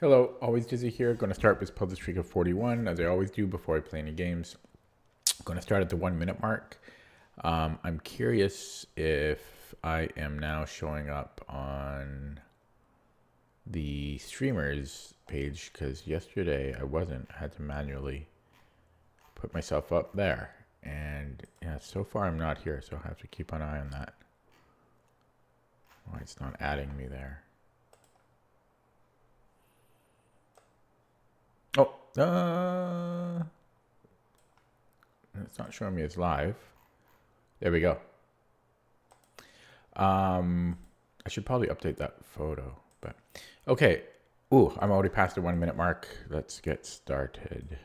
Hello, always Dizzy here. Going to start with puzzle streak of 41, as I always do before I play any games. Going to start at the 1 minute mark. I'm curious if I am now showing up on the streamers page, because yesterday I wasn't. I had to manually put myself up there. And yeah, so far I'm not here, so I have to keep an eye on that. Why it's not adding me there. Oh, it's not showing me it's live. There we go. I should probably update that photo, but okay. Ooh, I'm already past the 1 minute mark. Let's get started.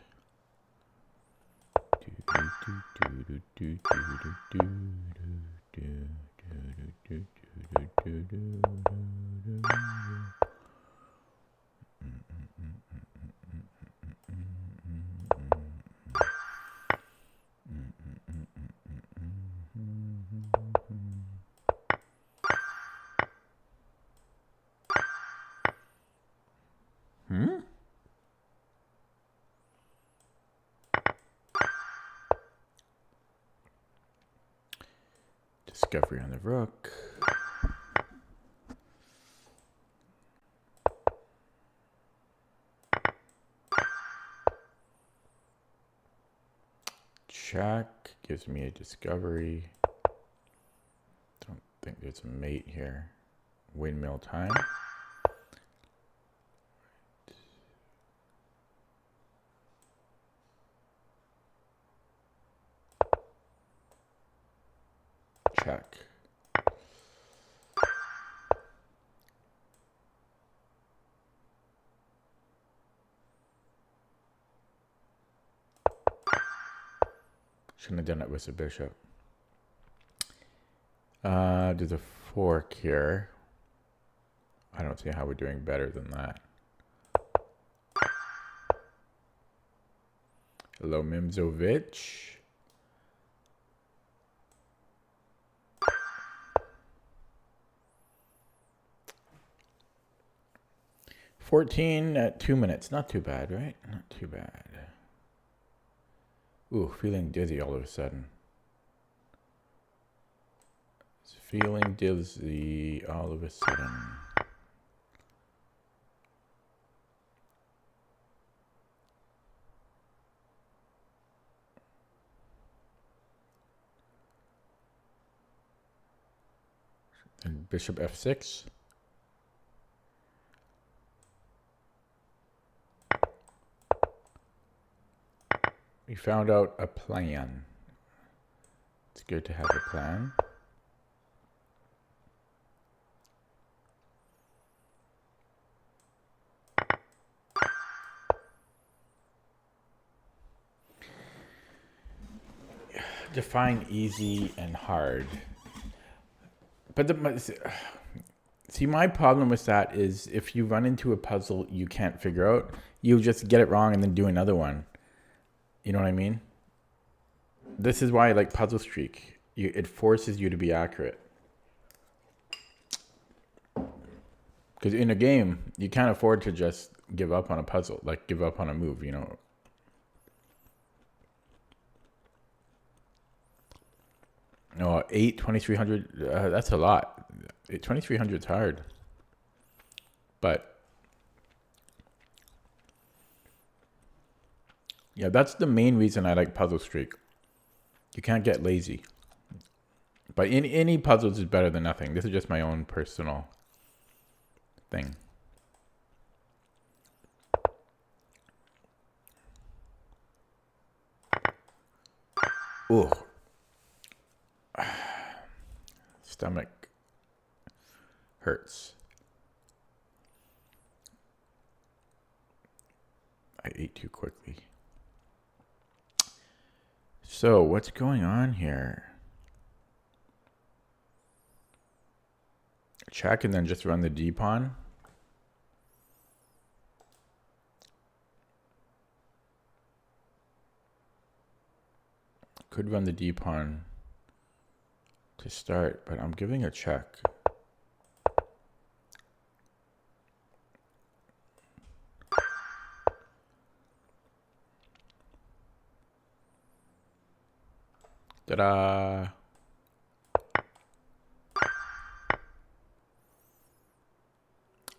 Discovery on the rook. Check gives me a discovery. Don't think there's a mate here. Windmill time. Check. Shouldn't have done it with the bishop. There's a fork here. I don't see how we're doing better than that. Hello, Mimzovic. $14 at 2 minutes. Not too bad, right? Not too bad. Ooh, feeling dizzy all of a sudden. Feeling dizzy all of a sudden. And bishop f6. We found out a plan. It's good to have a plan. Define easy and hard. But see, my problem with that is if you run into a puzzle you can't figure out, you just get it wrong and then do another one. You know what I mean? This is why I like Puzzle Streak. It forces you to be accurate. Because in a game, you can't afford to just give up on a puzzle, like give up on a move, you know. No, 2300, that's a lot. 2300 is hard. But yeah, that's the main reason I like Puzzle Streak. You can't get lazy. But any puzzles is better than nothing. This is just my own personal thing. Ooh. Stomach hurts. I ate too quickly. So, what's going on here? Check and then just run the D pawn. Could run the D pawn to start, but I'm giving a check. Ta-da!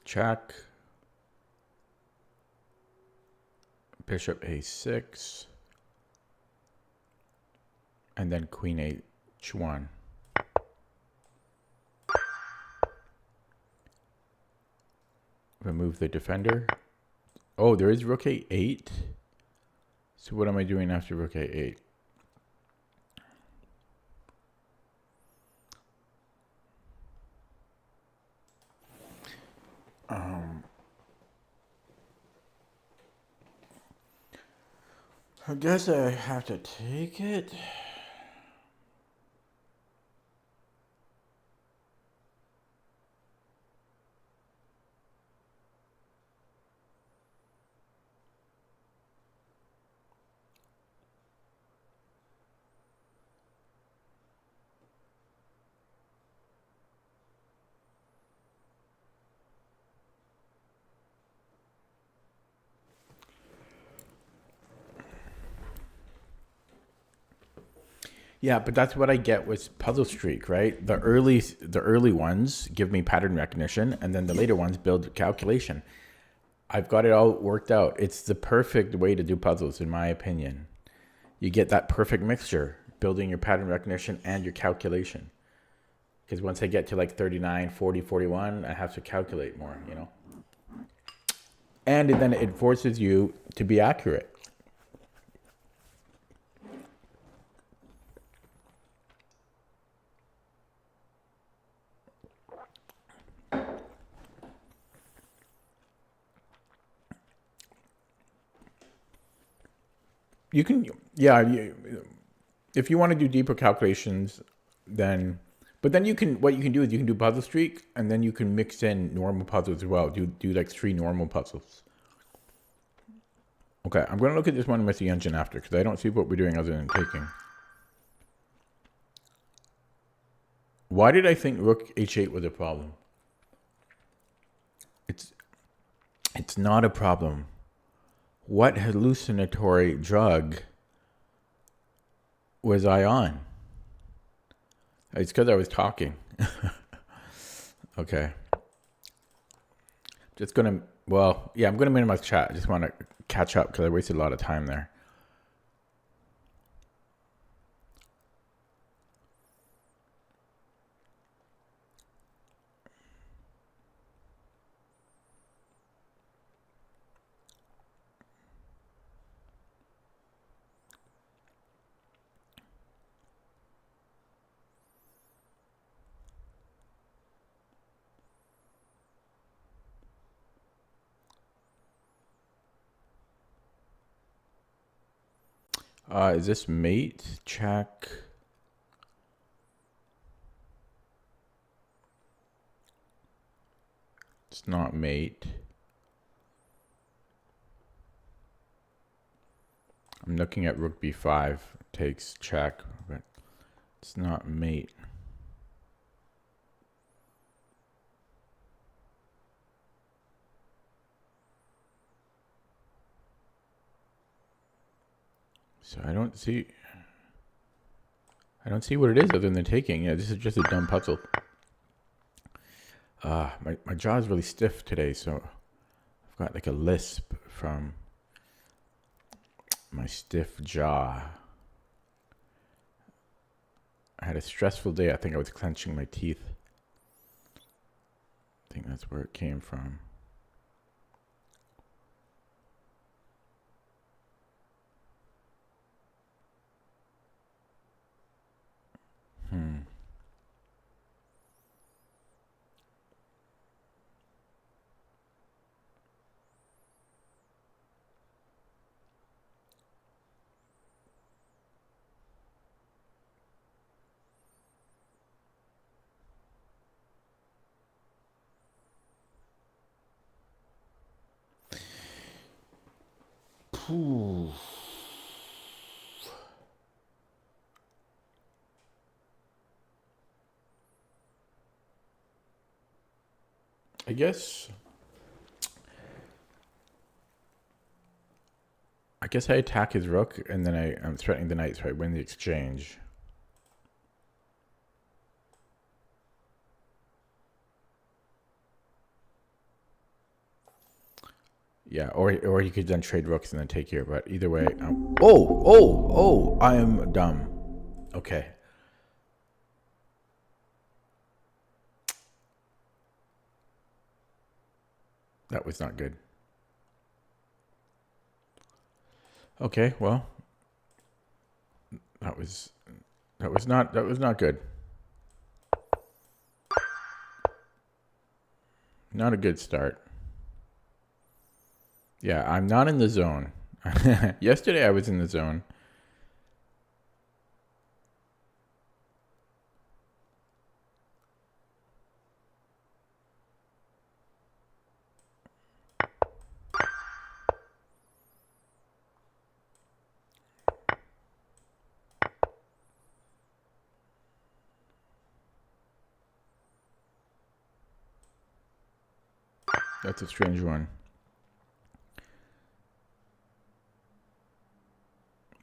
Check. Bishop a6. And then queen h1. Remove the defender. Oh, there is rook a8. So what am I doing after rook a8? I guess I have to take it. Yeah, but that's what I get with Puzzle Streak, right? The early ones give me pattern recognition, and then the later ones build calculation. I've got it all worked out. It's the perfect way to do puzzles, in my opinion. You get that perfect mixture, building your pattern recognition and your calculation. Because once I get to like 39, 40, 41, I have to calculate more, you know? And then it forces you to be accurate. You can, yeah, if you want to do deeper calculations, then, but then what you can do is you can do Puzzle Streak, and then you can mix in normal puzzles as well. Do like 3 normal puzzles. Okay, I'm going to look at this one with the engine after, because I don't see what we're doing other than taking. Why did I think rook h8 was a problem? It's not a problem. What hallucinatory drug was I on? It's because I was talking. Okay. Just gonna, well, yeah, I'm gonna minimize chat. I just want to catch up because I wasted a lot of time there. Is this mate? Check. It's not mate. I'm looking at rook b5. Takes check, but it's not mate. So I don't see what it is other than taking. Yeah, this is just a dumb puzzle. My jaw is really stiff today, so I've got like a lisp from my stiff jaw. I had a stressful day. I think I was clenching my teeth. I think that's where it came from. Ooh. I guess I attack his rook, and then I'm threatening the knight, so I win the exchange. Yeah, or he could then trade rooks and then take here. But either way, oh, I am dumb. Okay. That was not good. Okay, well, that was not good. Not a good start. Yeah, I'm not in the zone. Yesterday I was in the zone. That's a strange one.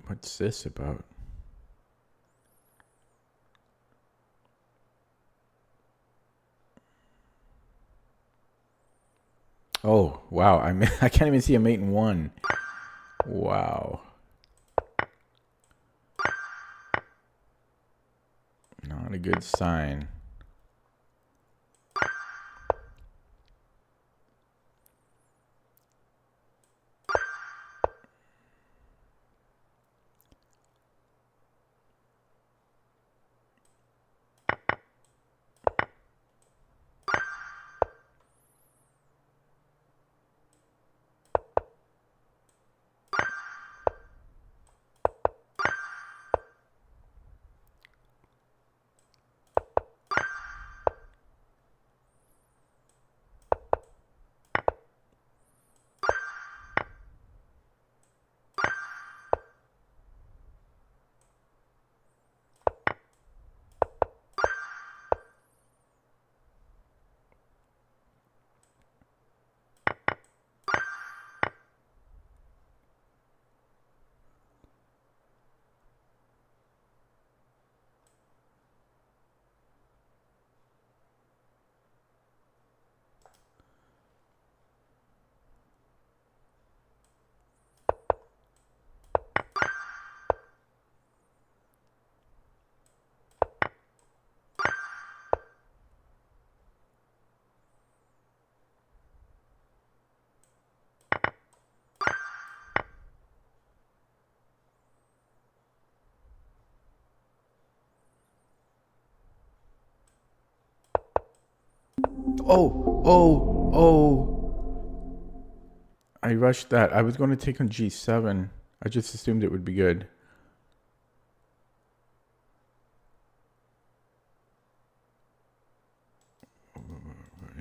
What's this about? Oh, wow. I can't even see a mate in one. Wow. Not a good sign. Oh. I rushed that. I was going to take on G7. I just assumed it would be good.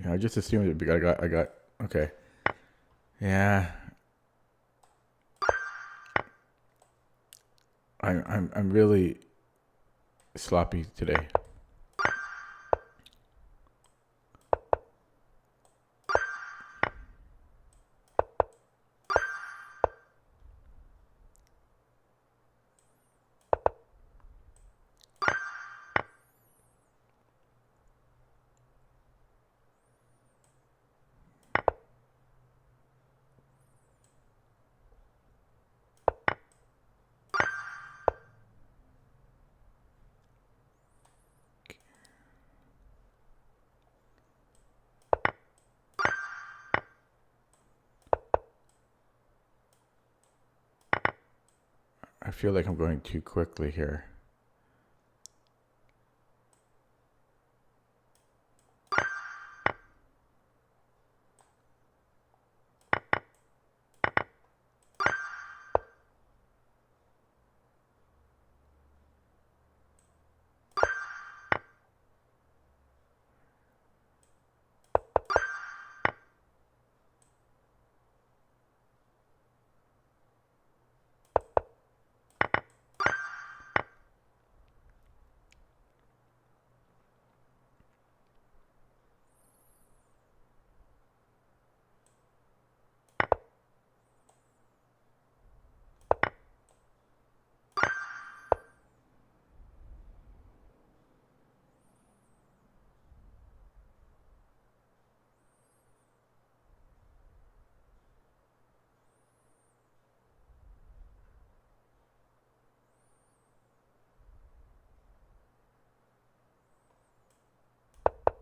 Yeah, I just assumed it would be good. I got, okay. Yeah. I'm really sloppy today. I feel like I'm going too quickly here.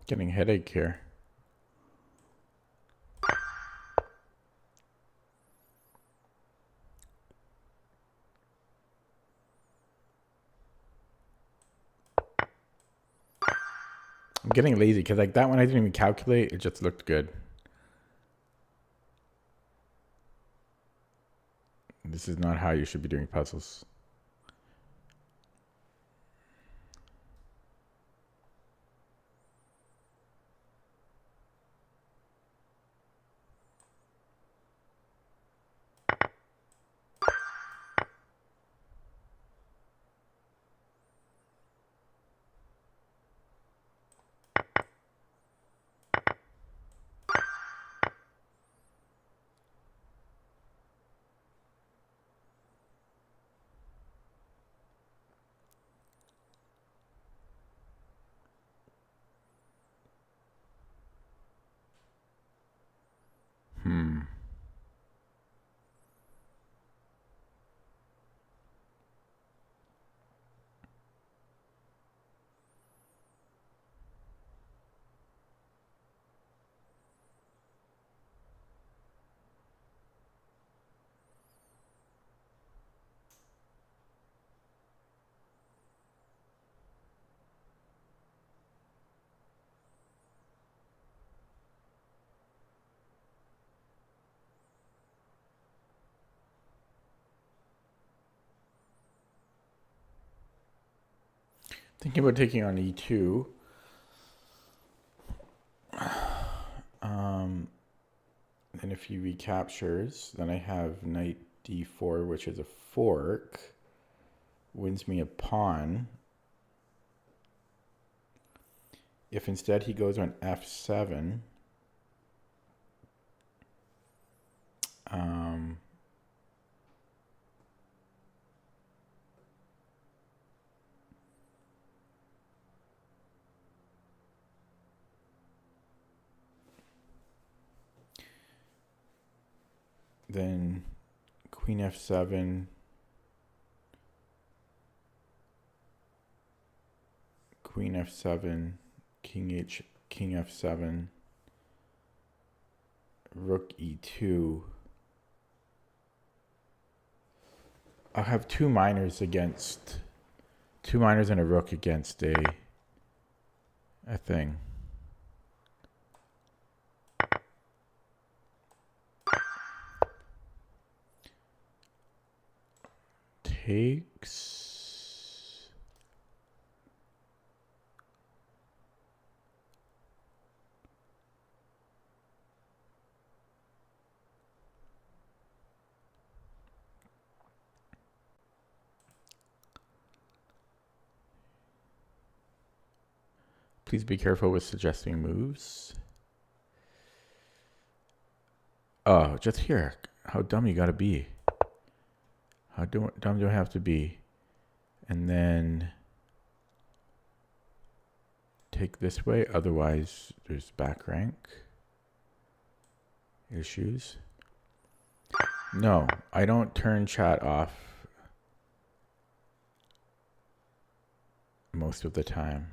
Getting a headache here. I'm getting lazy because like that one I didn't even calculate. It just looked good. This is not how you should be doing puzzles. Thinking about taking on e2. Then if he recaptures, then I have knight d4, which is a fork. Wins me a pawn. If instead he goes on f7, then queen f7, queen f7, king f7, rook e2. I'll have two minors and a rook against a thing. Takes. Please be careful with suggesting moves. Oh, just here. How dumb you gotta be. How dumb do I have to be? And then take this way, otherwise there's back rank issues. No, I don't turn chat off most of the time.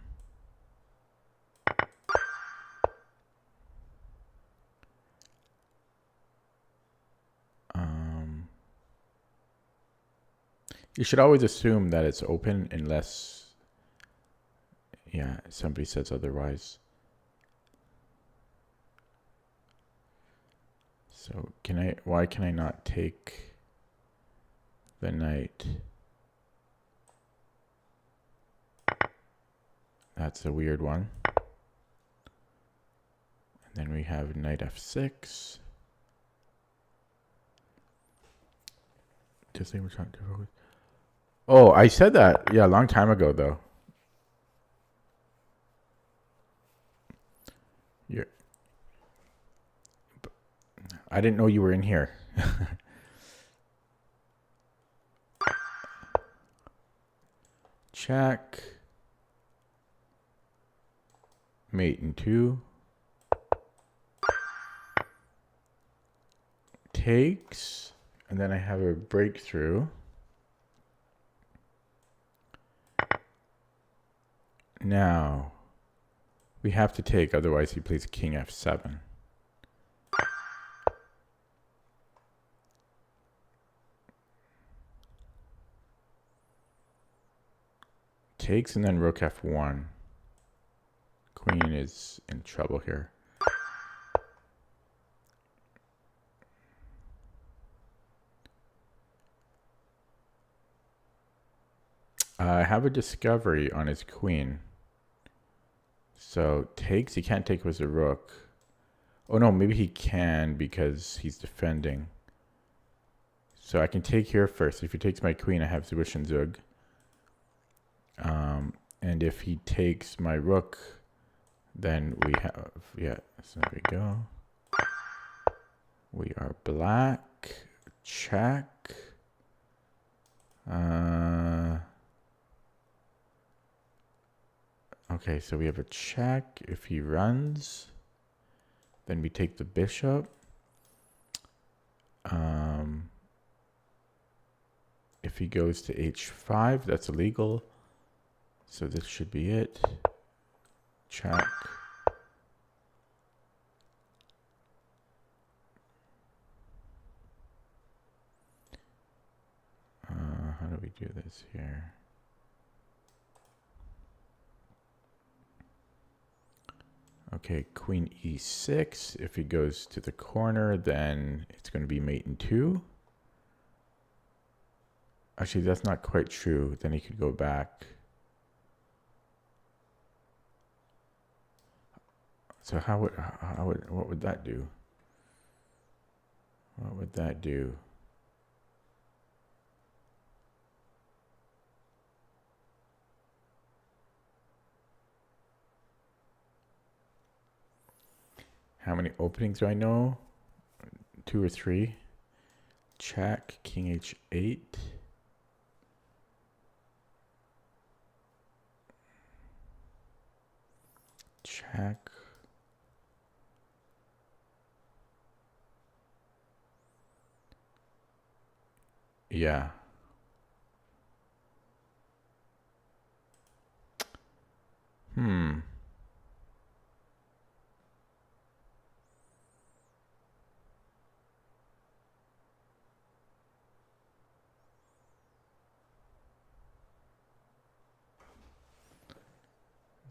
You should always assume that it's open unless, yeah, somebody says otherwise. So why can I not take the knight? That's a weird one. And then we have knight f6. Just say we're trying to focus. Oh, I said that, yeah, a long time ago, though. I didn't know you were in here. Check. Mate in 2. Takes. And then I have a breakthrough. Now, We have to take, otherwise he plays king f7. Takes and then rook f1. Queen is in trouble here. I have a discovery on his queen. So takes, he can't take with the rook. Oh no, maybe he can because he's defending. So I can take here first. If he takes my queen, I have Zwish and Zug. And if he takes my rook, then we have, yeah, so there we go. We are black, check. Okay, so we have a check. If he runs, then we take the bishop. If he goes to h5, that's illegal. So this should be it. Check. How do we do this here? Okay, queen e6. If he goes to the corner, then it's going to be mate in 2. Actually, that's not quite true. Then he could go back. So what would that do? What would that do? How many openings do I know? 2 or 3. Check, king h8. Check. Yeah.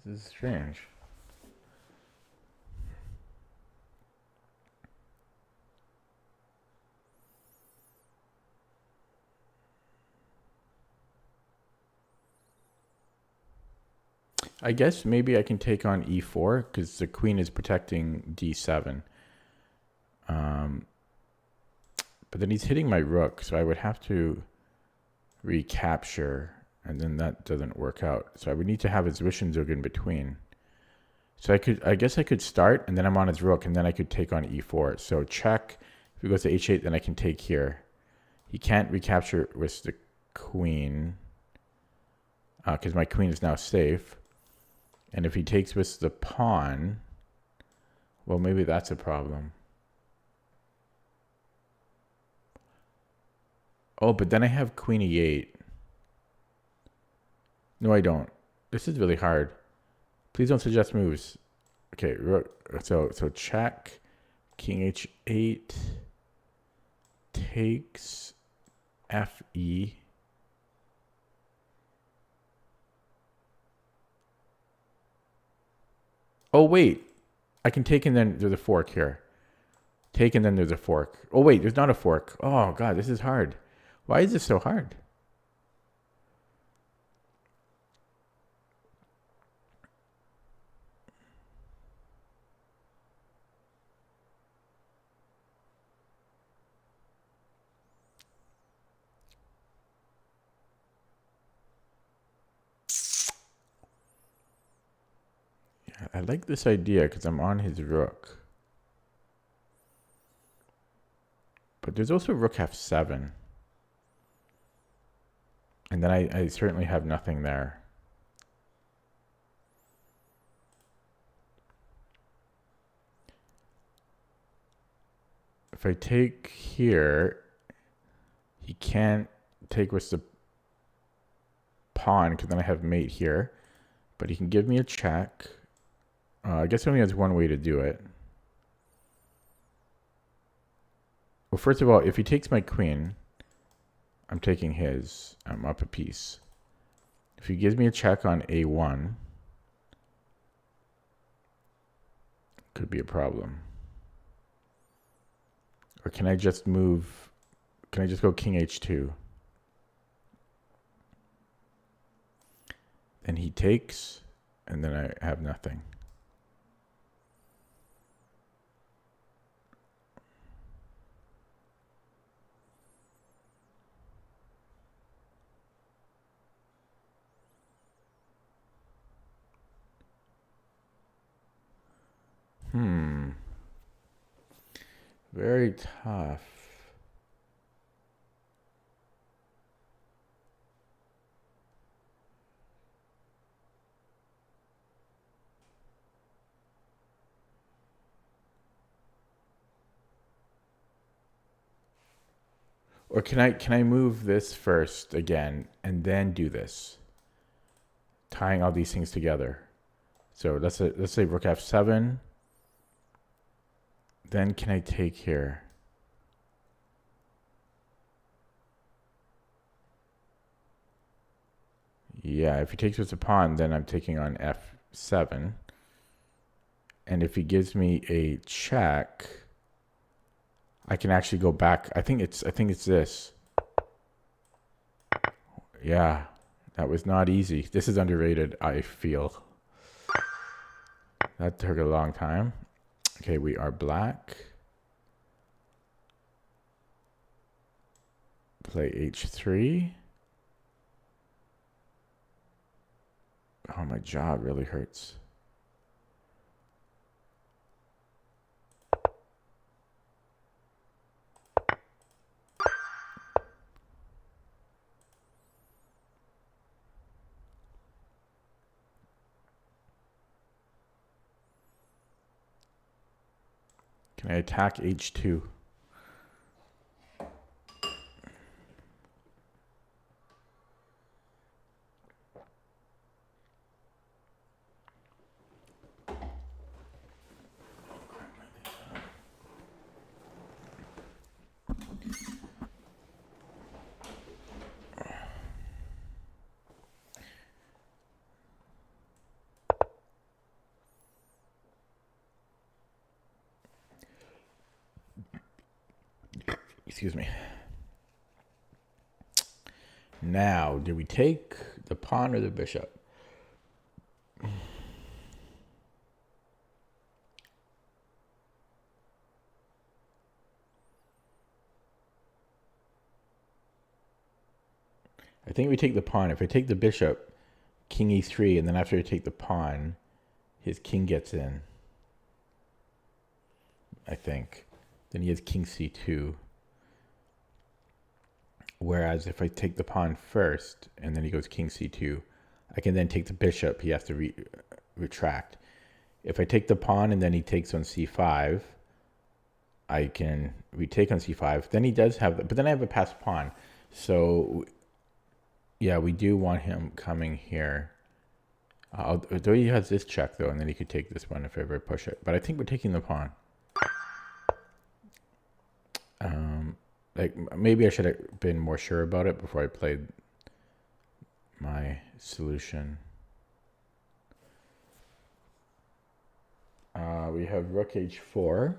This is strange. I guess maybe I can take on e4 because the queen is protecting d7. But then he's hitting my rook, so I would have to recapture, and then that doesn't work out. So I would need to have his Zwischenzug in between. So I guess I could start, and then I'm on his rook, and then I could take on e4. So check. If he goes to h8, then I can take here. He can't recapture with the queen because my queen is now safe. And if he takes with the pawn, well, maybe that's a problem. Oh, but then I have queen e8. No, I don't. This is really hard. Please don't suggest moves. Okay, so check, king h8, takes, fe. Oh, wait. I can take and then there's a fork here. Take and then there's a fork. Oh, wait, there's not a fork. Oh, God, this is hard. Why is this so hard? I like this idea because I'm on his rook. But there's also rook f7. And then I certainly have nothing there. If I take here, he can't take with the pawn because then I have mate here. But he can give me a check. I guess only has one way to do it. Well, first of all, if he takes my queen, I'm taking his. I'm up a piece. If he gives me a check on A1, could be a problem. Or can I just move? Can I just go king H2? And he takes, and then I have nothing. Very tough. Or can I move this first again and then do this? Tying all these things together. So let's say rook F7. Then can I take here? Yeah, if he takes with a pawn, then I'm taking on F7. And if he gives me a check, I can actually go back. I think it's this. Yeah, that was not easy. This is underrated, I feel. That took a long time. Okay, we are black. Play H3. Oh, my jaw really hurts. Can I attack H2? Excuse me. Now, do we take the pawn or the bishop? I think we take the pawn. If I take the bishop, king E3, and then after I take the pawn, his king gets in. I think. Then he has king C2. Whereas if I take the pawn first, and then he goes king C2, I can then take the bishop. He has to retract. If I take the pawn and then he takes on C5, I can retake on C5. Then he does have, but then I have a passed pawn. So, yeah, we do want him coming here. Though he has this check, though, and then he could take this one if I ever push it. But I think we're taking the pawn. Like, maybe I should have been more sure about it before I played my solution. We have rook H4.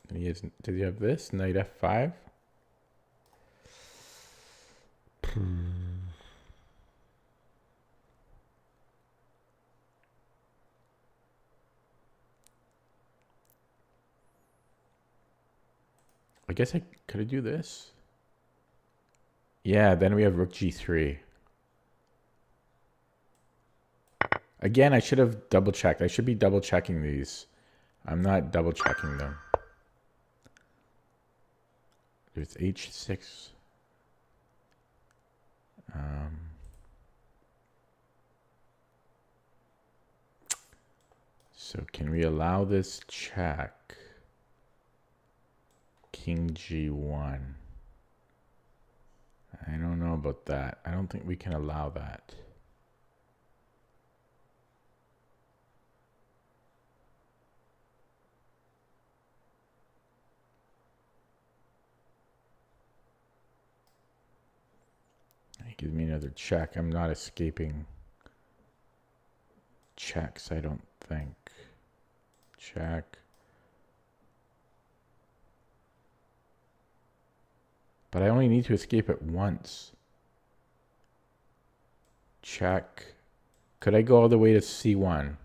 And he has, does he have this? Knight F5? I guess could I do this? Yeah, then we have rook G3. Again, I should have double checked. I should be double checking these. I'm not double checking them. There's H6. So can we allow this check? King G1. I don't know about that. I don't think we can allow that. It gives me another check. I'm not escaping checks, I don't think. Check. But I only need to escape it once. Check. Could I go all the way to C1?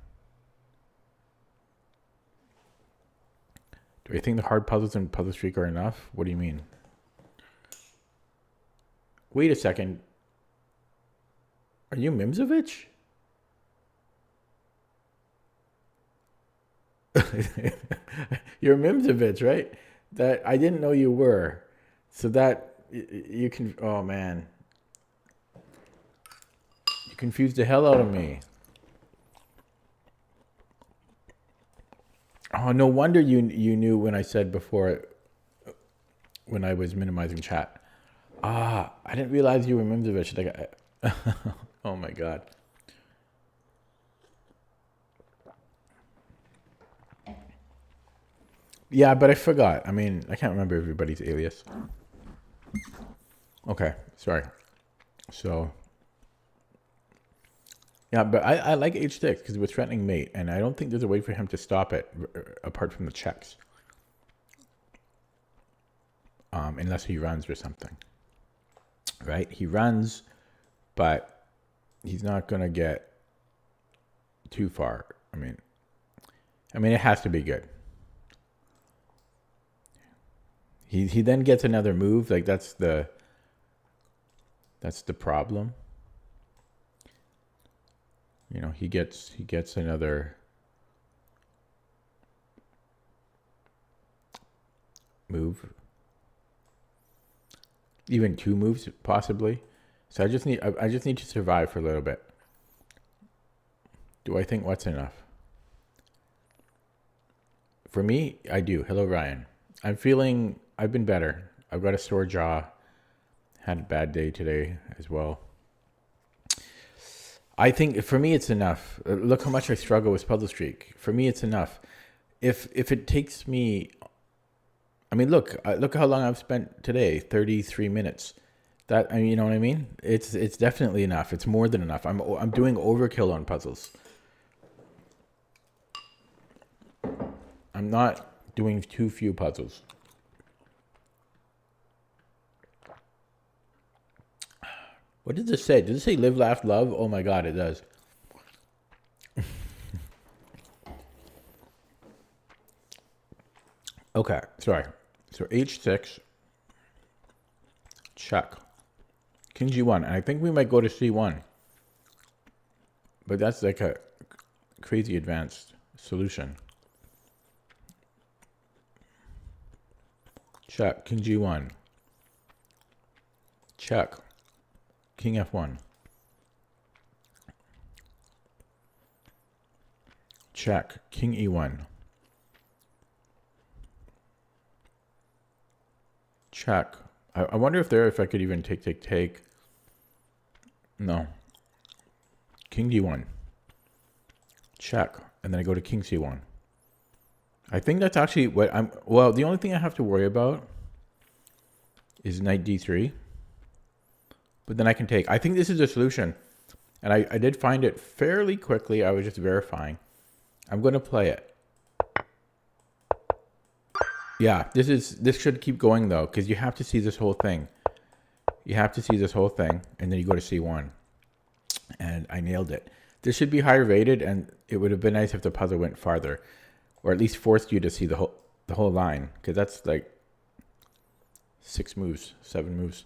Do I think the hard puzzles in Puzzle Streak are enough? What do you mean? Wait a second. Are you Mimsovich? You're Mimsovich, right? That I didn't know you were. So that you can, oh man, you confused the hell out of me. Oh, no wonder you knew when I said before, when I was minimizing chat. Ah, I didn't realize you were Mimsovich. Like, oh my god. Yeah, but I forgot. I mean, I can't remember everybody's alias. Okay, sorry. So, yeah, but I like H6 because it was threatening mate, and I don't think there's a way for him to stop it apart from the checks. Unless he runs or something. Right? He runs, but he's not going to get too far. I mean, it has to be good. He then gets another move. Like that's the problem. You know, he gets another move. Even two moves possibly. So I just need to survive for a little bit. Do I think what's enough? For me, I do. Hello, Ryan. I've been better. I've got a sore jaw. Had a bad day today as well. I think for me it's enough. Look how much I struggle with Puzzle Streak. For me it's enough. If it takes me, I mean, look how long I've spent today. 33 minutes. That, I mean, you know what I mean? It's definitely enough. It's more than enough. I'm doing overkill on puzzles. I'm not doing too few puzzles. What does this say? Does it say live, laugh, love? Oh my god, it does. Okay, sorry. So H6. Check. King G1. And I think we might go to C1. But that's like a crazy advanced solution. Check. King G1. Check. King F1. Check. King E1. Check. I wonder if I could even take. No. King D1. Check. And then I go to King C1. I think that's actually what well, the only thing I have to worry about is Knight D3. But then I can take. I think this is a solution. And I did find it fairly quickly. I was just verifying. I'm going to play it. Yeah, this should keep going though, because you have to see this whole thing. You have to see this whole thing, and then you go to C1. And I nailed it. This should be higher rated, and it would have been nice if the puzzle went farther. Or at least forced you to see the whole line. Because that's like 6 moves, 7 moves.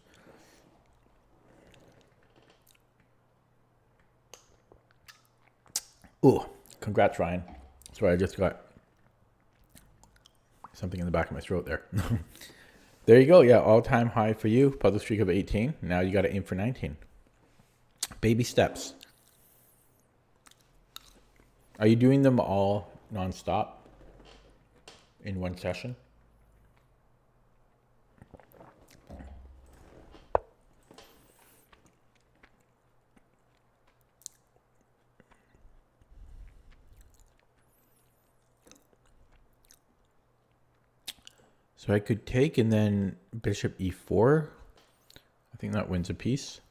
Ooh, congrats, Ryan. Sorry, I just got something in the back of my throat there. There you go. Yeah, all-time high for you. Puzzle streak of 18. Now you got to aim for 19. Baby steps. Are you doing them all non-stop in one session? So I could take and then bishop e4. I think that wins a piece.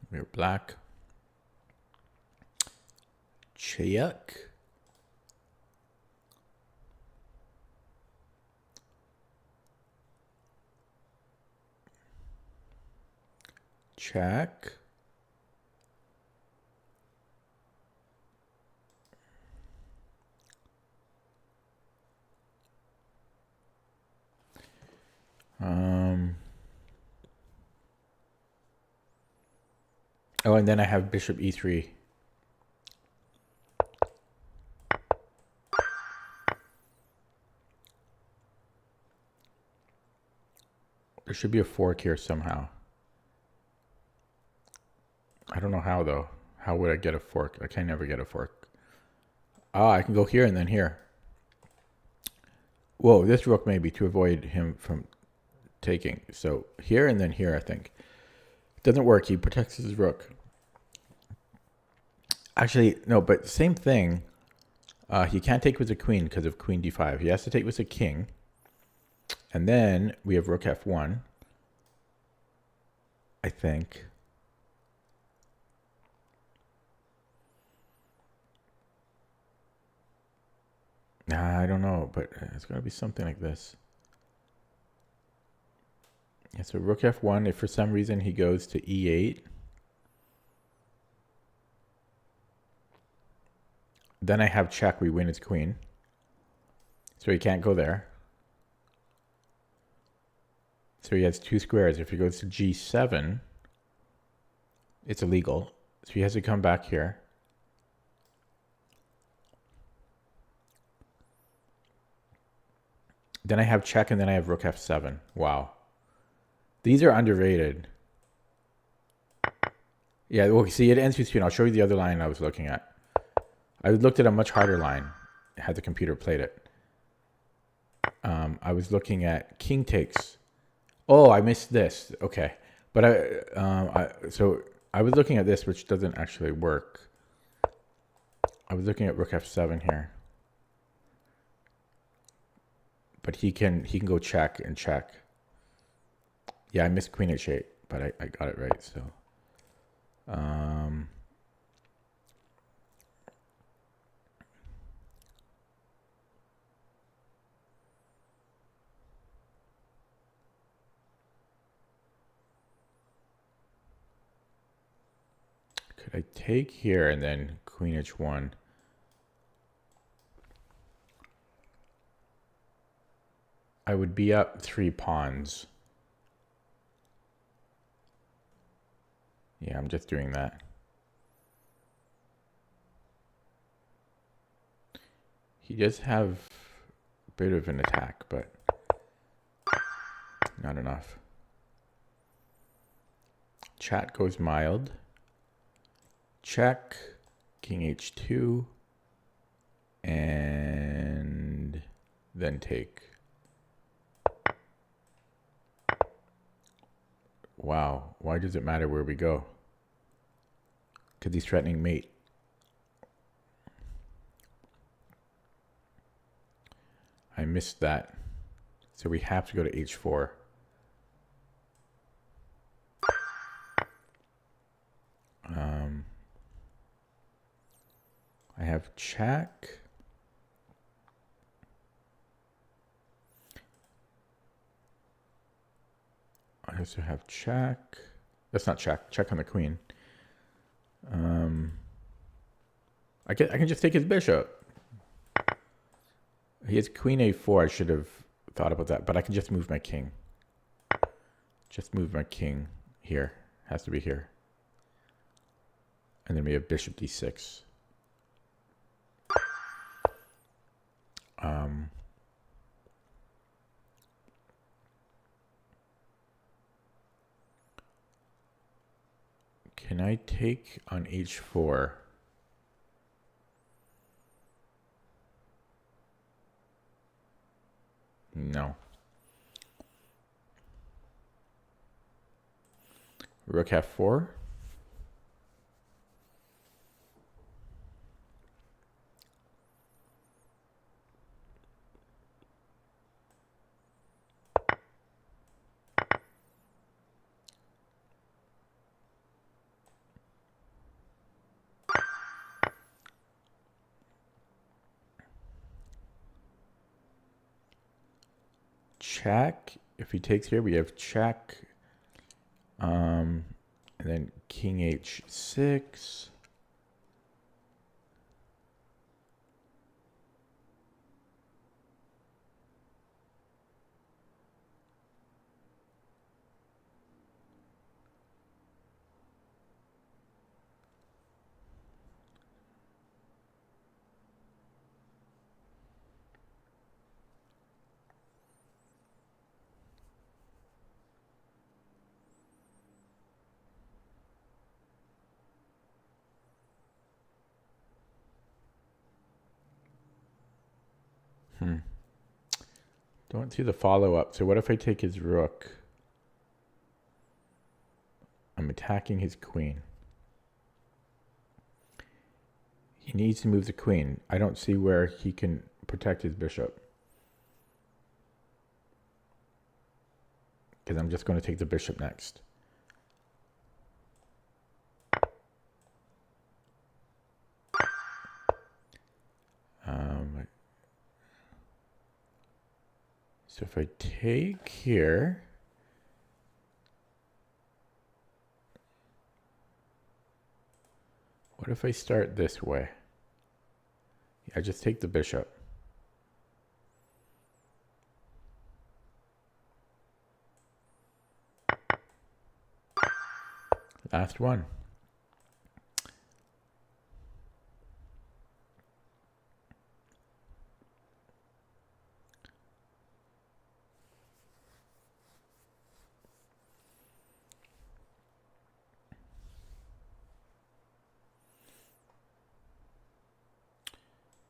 We're black. Check. Check. Oh, and then I have bishop e3. There should be a fork here somehow. I don't know how though. How would I get a fork? I can never get a fork. Ah, I can go here and then here. Whoa, this rook maybe to avoid him from taking. So here and then here, I think. It doesn't work. He protects his rook. Actually, no, but same thing. He can't take with a queen because of queen d5. He has to take with a king. And then we have rook f1. I think. Nah, I don't know, but it's got to be something like this. Yeah, so rook f1, if for some reason he goes to e8, then I have check, we win his queen. So he can't go there. So he has two squares. If he goes to g7, it's illegal. So he has to come back here. Then I have check, and then I have rook f7. Wow. These are underrated. Yeah, well, see, it ends between. I'll show you the other line I was looking at. I looked at a much harder line. Had the computer played it. I was looking at king takes. Oh, I missed this. Okay, but so I was looking at this, which doesn't actually work. I was looking at rook f7 here, but he can go check and check. Yeah, I missed queen h8, but I got it right. So, could I take here and then queen h1? I would be up 3 pawns. Yeah, I'm just doing that. He does have a bit of an attack, but not enough. Chat goes mild. Check, king h2, and then take. Wow, why does it matter where we go? Because he's threatening mate. I missed that. So we have to go to h4. I have check. I also have check. That's not check. Check on the queen. I can just take his bishop. He has queen a4. I should have thought about that, but I can just move my king. Just move my king here. Has to be here. And then we have bishop d6. Can I take on h4? No. Rook f4. check. If he takes here, we have check. And then king h6. Don't see the follow-up. So what if I take his rook? I'm attacking his queen. He needs to move the queen. I don't see where he can protect his bishop. Because I'm just going to take the bishop next. So if I take here, what if I start this way? I just take the bishop. Last one.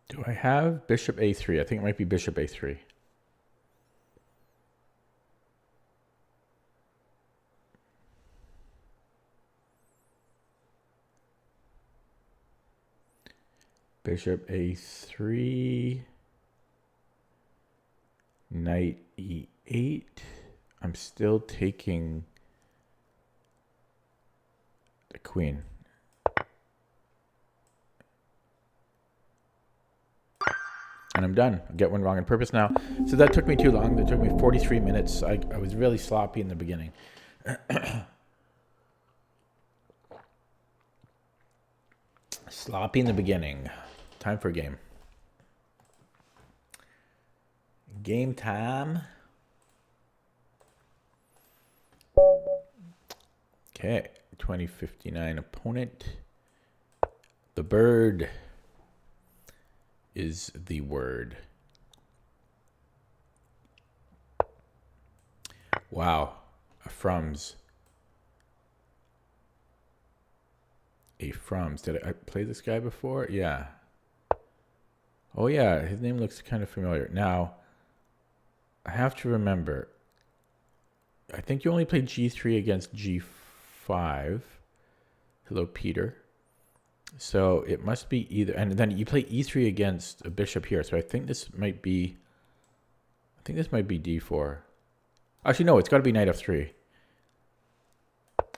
Do I have bishop a3? I think it might be bishop a3. Bishop a3. Knight e8. I'm still taking the queen. And I'm done. I get one wrong on purpose now. So that took me too long. That took me 43 minutes. I was really sloppy in the beginning. Sloppy in the beginning. Time for a game. Game time. Okay. 2059 opponent. The bird is the word. Wow. A Frums. A Frums. Did I play this guy before? Yeah. Oh yeah, his name looks kind of familiar. Now, I have to remember, I think you only played G3 against G5. Hello, Peter. So it must be either, and then you play E3 against a bishop here. So I think this might be, D4. Actually, no, it's got to be knight f3.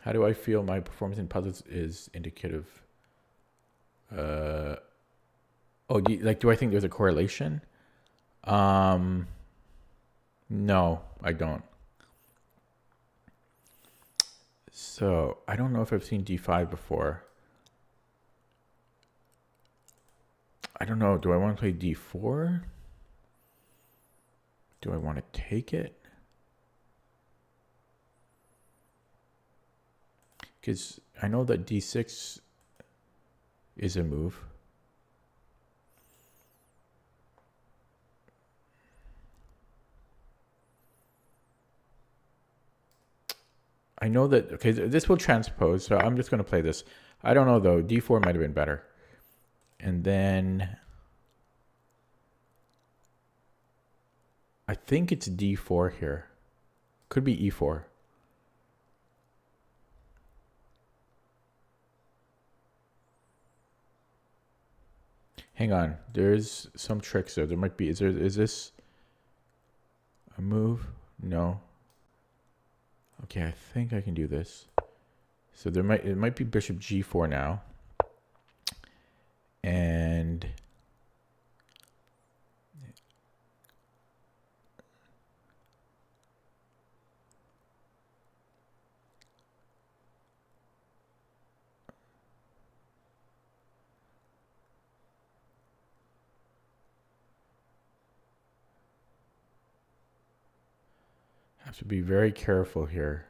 How do I feel my performance in puzzles is indicative? Oh, do I think there's a correlation? No, I don't. So I don't know if I've seen D5 before. I don't know. Do I want to play D4? Do I want to take it? Because I know that D6 is a move. I know that, okay, this will transpose, so I'm just going to play this. I don't know, though. D4 might have been better. And then I think it's D4 here. Could be E4. Hang on. There's some tricks there. There might be. Is this a move? No. Okay, I think I can do this. So it might be bishop G4 now. And I should be very careful here.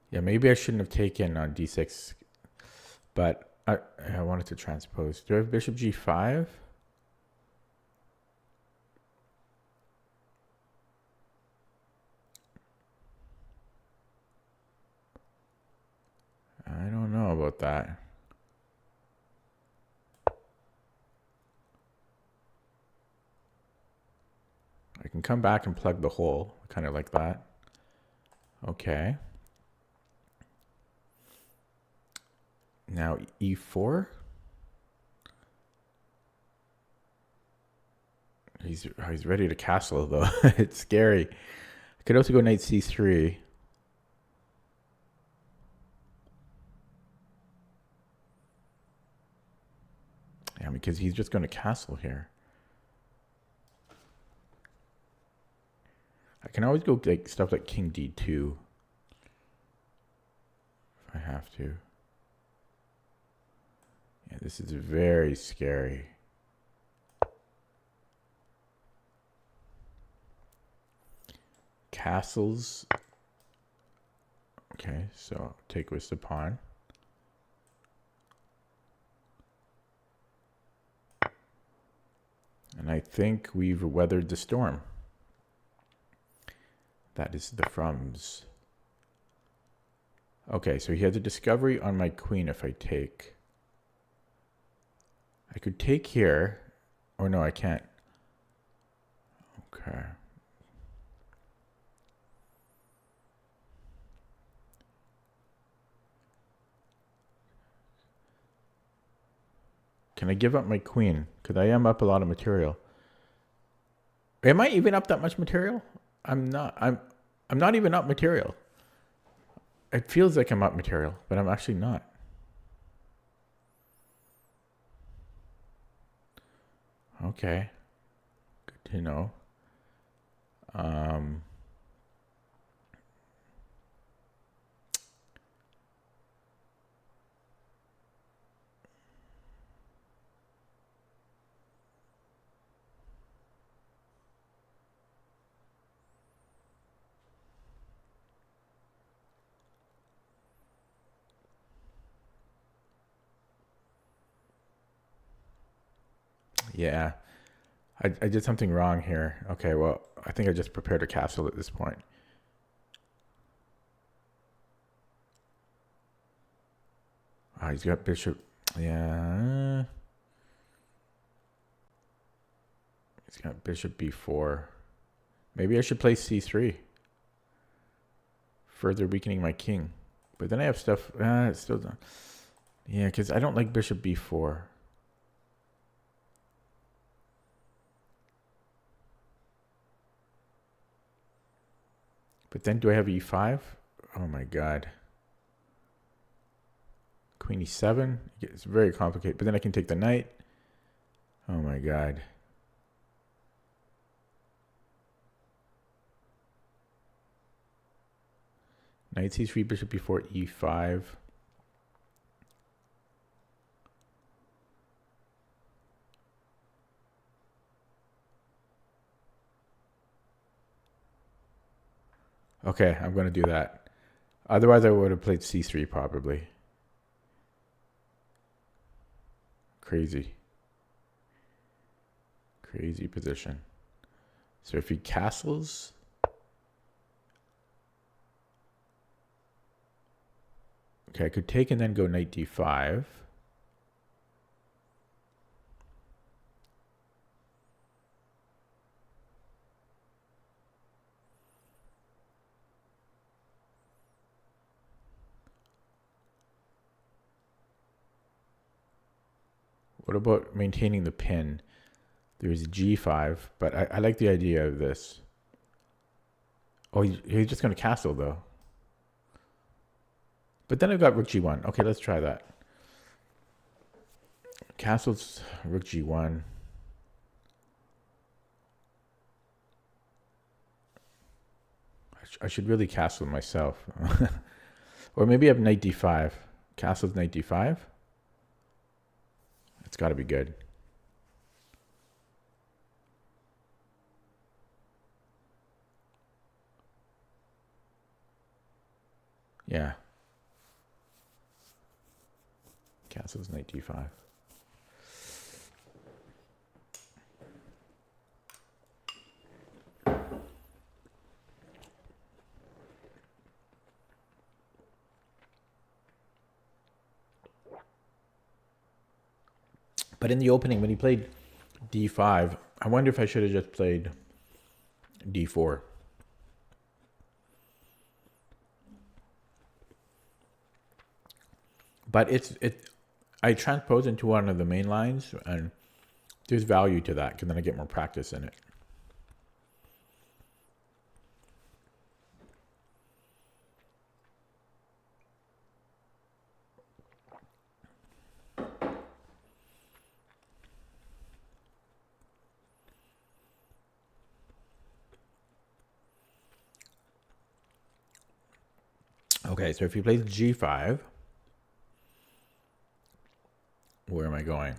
Yeah, maybe I shouldn't have taken on d6, but I wanted to transpose. Do I have bishop g5? I don't know about that. I can come back and plug the hole, kind of like that. Okay. Now e4. He's ready to castle though. It's scary. I could also go knight c3. Yeah, because he's just going to castle here. I can always go like stuff like king d2 if I have to. Yeah, this is very scary. Castles. Okay, so take with the pawn. And I think we've weathered the storm. That is the frums. Okay, so he has a discovery on my queen if I take. I could take here. Or no, I can't. Okay. Can I give up my queen? Because I am up a lot of material. Am I even up that much material? I'm not. I'm not even up material. It feels like I'm up material, but I'm actually not. Okay. Good to know. Yeah. I did something wrong here. Okay, well, I think I just prepared a castle at this point. Oh, he's got bishop. Yeah. He's got bishop b4. Maybe I should play c3. Further weakening my king. But then I have stuff. It's still done. Yeah, because I don't like bishop b4. But then do I have e5? Oh my god. Queen e7. It's very complicated. But then I can take the knight. Oh my god. Knight c3, bishop b4, e5. Okay, I'm going to do that. Otherwise, I would have played c3 probably. Crazy. Crazy position. So if he castles... Okay, I could take and then go knight d5. What about maintaining the pin? There's g5, but I like the idea of this. Oh, he's just going to castle, though. But then I've got rook g1. Okay, let's try that. Castles, rook g1. I should really castle myself. Or maybe I have knight d5. Castles, knight d5. It's got to be good. Yeah. Castles knight d5. But in the opening, when he played d5, I wonder if I should have just played d4. But I transpose into one of the main lines, and there's value to that because then I get more practice in it. Okay, so if he plays g5, where am I going?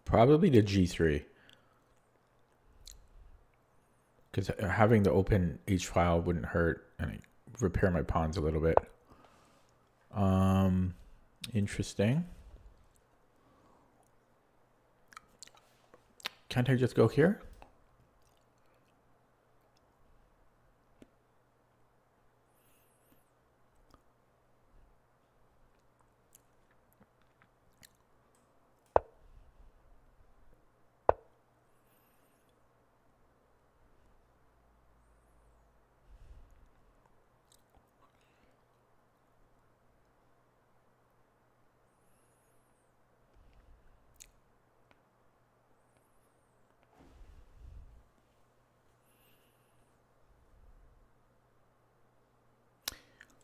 Probably to g3. Because having the open h file wouldn't hurt, and I repair my pawns a little bit. Interesting. Can't I just go here?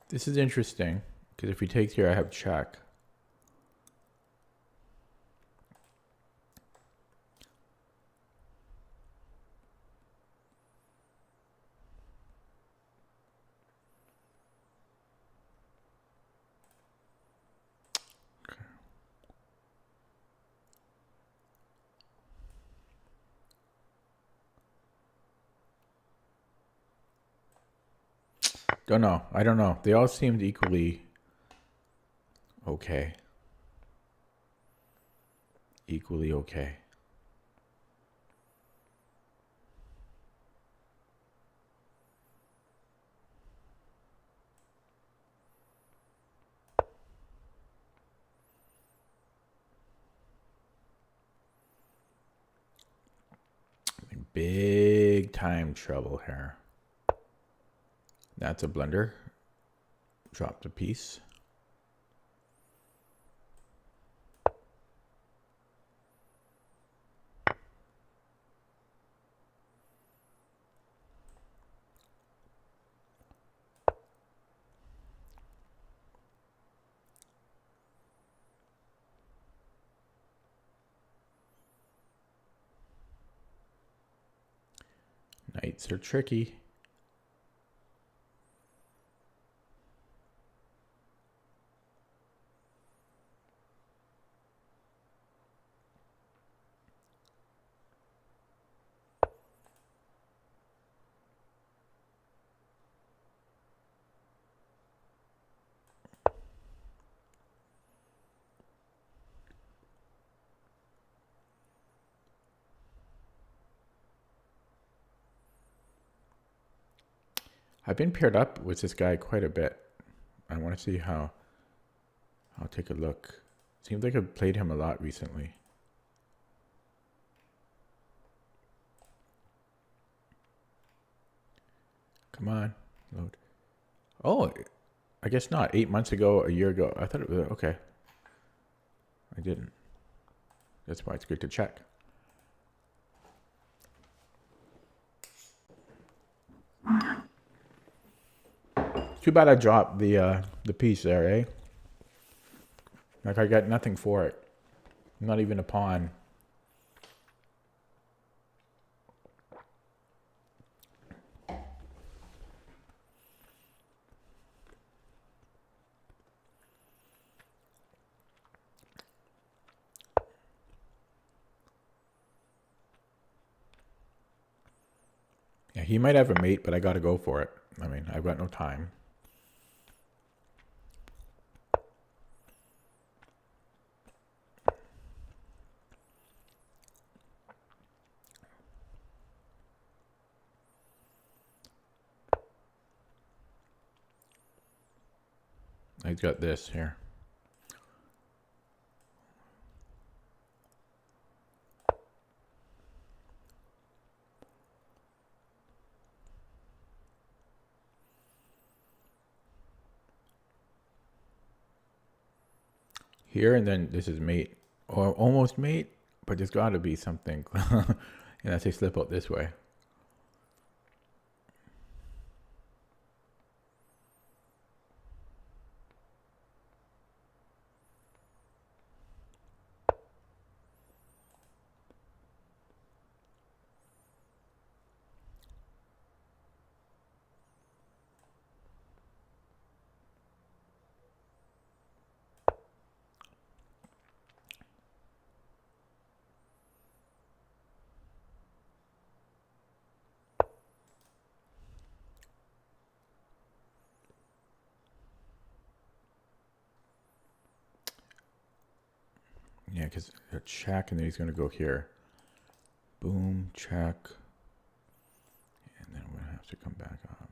This is interesting, because if he takes here, I have check. Don't know. I don't know. They all seemed equally okay. Equally okay. Big time trouble here. That's a blunder. Dropped a piece. Knights are tricky. I've been paired up with this guy quite a bit. I want to see how. I'll take a look. Seems like I've played him a lot recently. Come on, load. Oh, I guess not. 8 months ago, a year ago. I thought it was okay. I didn't. That's why it's good to check. Too bad I dropped the piece there, eh? Like I got nothing for it. Not even a pawn. Yeah, he might have a mate, but I got to go for it. I mean, I've got no time. I've got this here. Here, and then this is mate, or almost mate, but there's got to be something unless they slip out this way. Yeah, because a check, and then he's going to go here. Boom, check. And then we're going to have to come back up.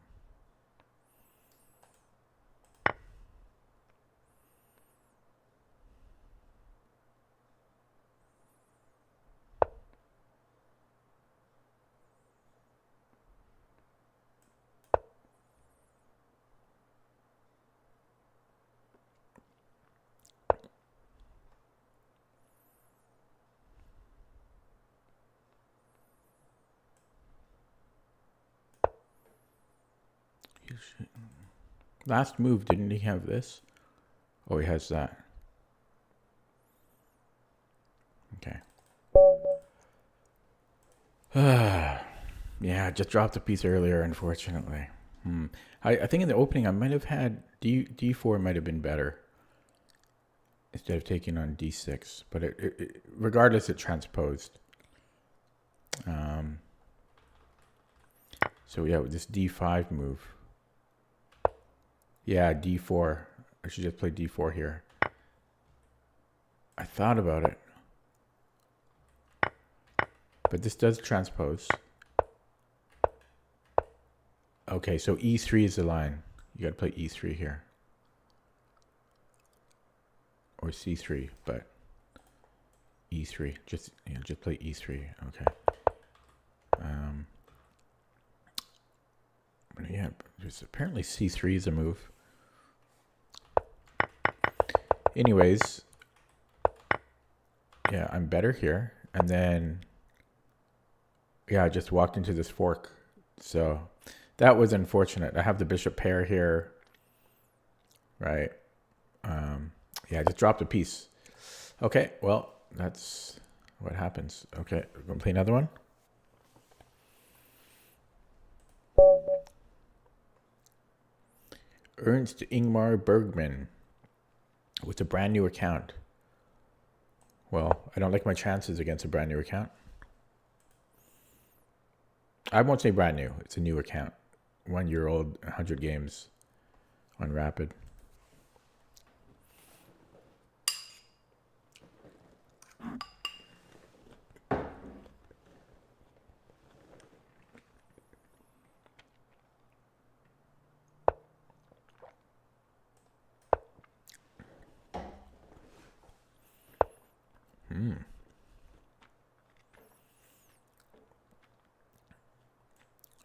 Last move, didn't he have this? Oh, he has that. Okay. Yeah, I just dropped a piece earlier, unfortunately. I think in the opening I might have had D4 might have been better instead of taking on D6, but regardless, it transposed. So yeah, with this D5 move. Yeah, D4. I should just play D4 here. I thought about it. But this does transpose. Okay, so E3 is the line. You gotta play E3 here. Or C3, but E3. Just play E3. Okay. Yeah, just apparently C3 is a move. Anyways, yeah, I'm better here. And then, yeah, I just walked into this fork. So that was unfortunate. I have the bishop pair here, right? Yeah, I just dropped a piece. Okay, well, that's what happens. Okay, we're going to play another one. Ernst Ingmar Bergman with a brand new account. Well, I don't like my chances against a brand new account. I won't say brand new. It's a new account. 1 year old, 100 games on Rapid.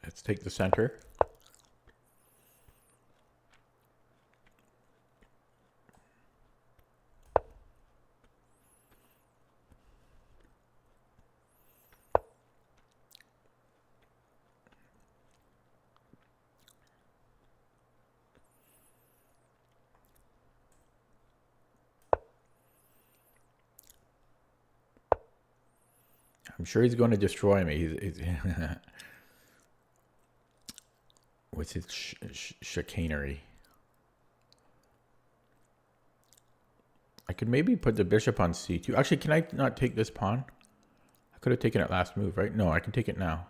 Let's take the center. I'm sure he's going to destroy me. He's with his chicanery. I could maybe put the bishop on c2. Actually, can I not take this pawn? I could have taken it last move, right? No, I can take it now.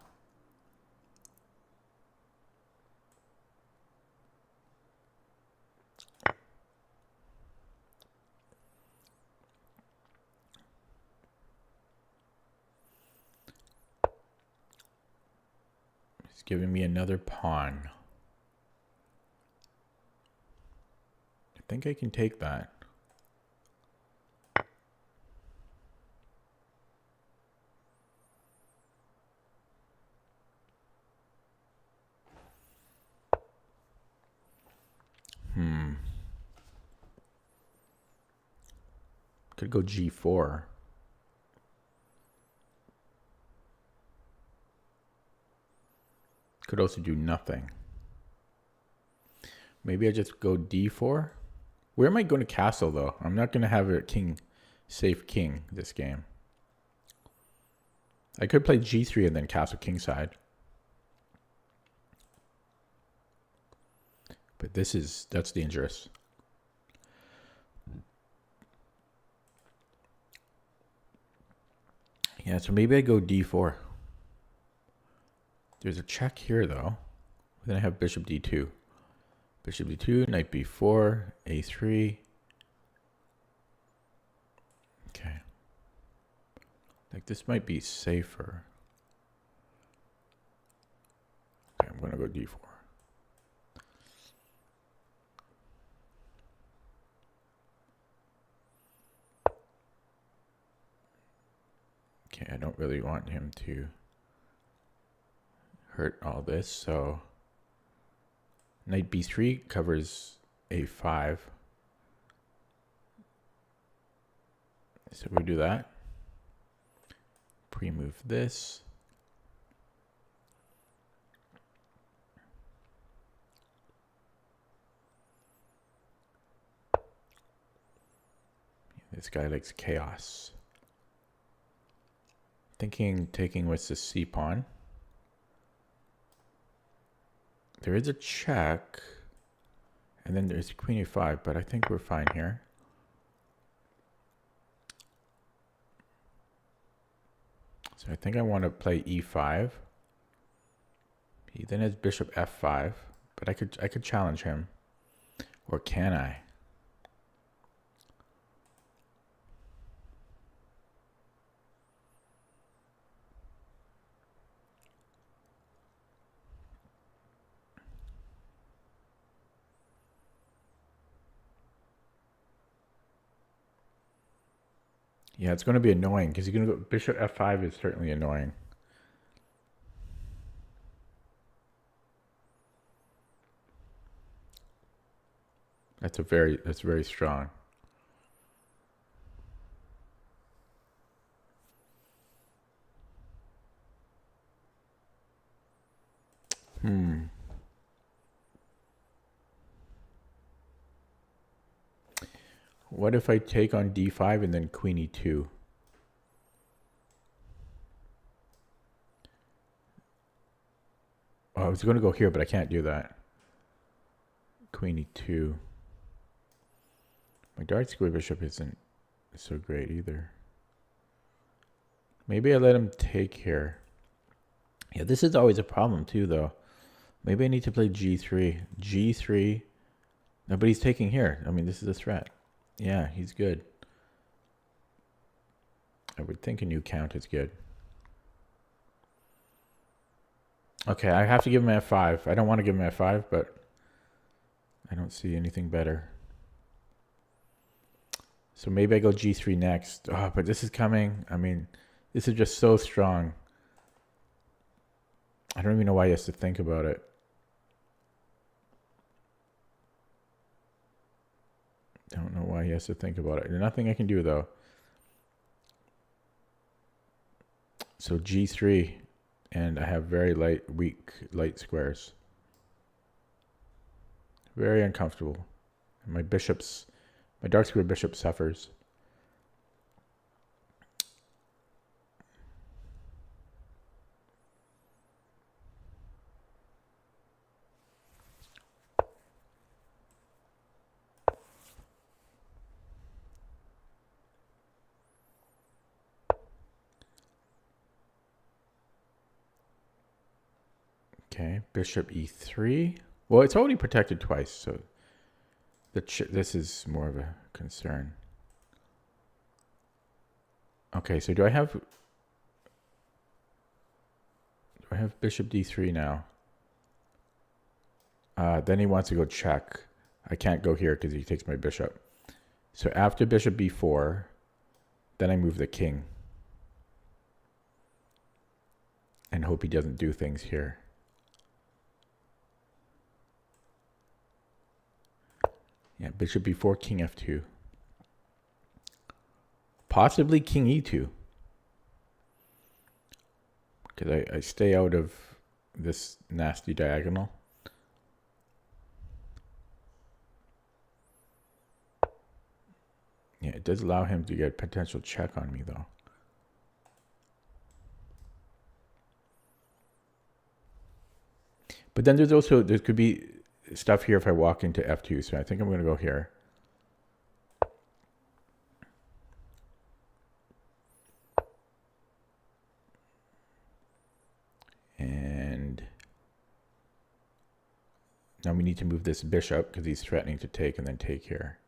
He's giving me another pawn. I think I can take that. Could go g4. Could also do nothing. Maybe I just go d4. Where am I going to castle, though? I'm not going to have a king, safe king this game. I could play g3 and then castle kingside. But that's dangerous. Yeah, so maybe I go d4. There's a check here, though. Then I have bishop d2. Bishop d2, knight b4, a3. Okay. Like, this might be safer. Okay, I'm going to go d4. Okay, I don't really want him to hurt all this, so knight b3 covers a5. So we do that. Pre-move this. This guy likes chaos. Thinking taking with the c pawn. There is a check, and then there's queen e5, but I think we're fine here. So I think I want to play e5. He then has bishop f5, but I could challenge him, or can I? Yeah, it's going to be annoying because you're going to go bishop f5 is certainly annoying. That's very strong. What if I take on d5 and then queen e2? Oh, I was going to go here, but I can't do that. Queen e2. My dark square bishop isn't so great either. Maybe I let him take here. Yeah, this is always a problem too, though. Maybe I need to play g3. g3. No, but he's taking here. I mean, this is a threat. Yeah, he's good. I would think a new count is good. Okay, I have to give him f5. I don't want to give him f5, but I don't see anything better. So maybe I go g3 next. Oh, but this is coming. I mean, this is just so strong. I don't even know why he has to think about it. I don't know why he has to think about it. There's nothing I can do, though. So g3, and I have very weak light squares. Very uncomfortable. And my dark square bishop suffers. Okay, bishop e3. Well, it's already protected twice, so this is more of a concern. Okay, so do I have I have bishop d3 now. Then he wants to go check. I can't go here because he takes my bishop. So after bishop b4, then I move the king. And hope he doesn't do things here. Yeah, bishop b4, king f2. Possibly king e2. Because I stay out of this nasty diagonal. Yeah, it does allow him to get a potential check on me, though. But then there could be stuff here if I walk into f2. So I think I'm going to go here. And now we need to move this bishop because he's threatening to take and then take here.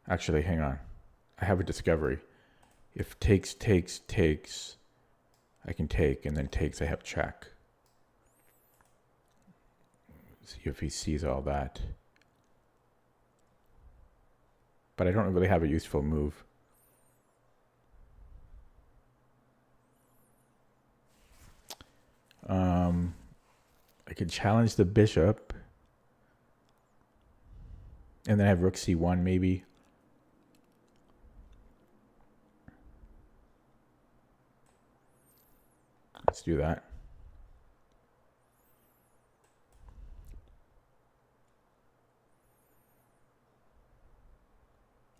Actually, hang on. I have a discovery. If takes, I can take, and then takes, I have check. See if he sees all that. But I don't really have a useful move. I could challenge the bishop. And then I have rook c1 maybe. Let's do that.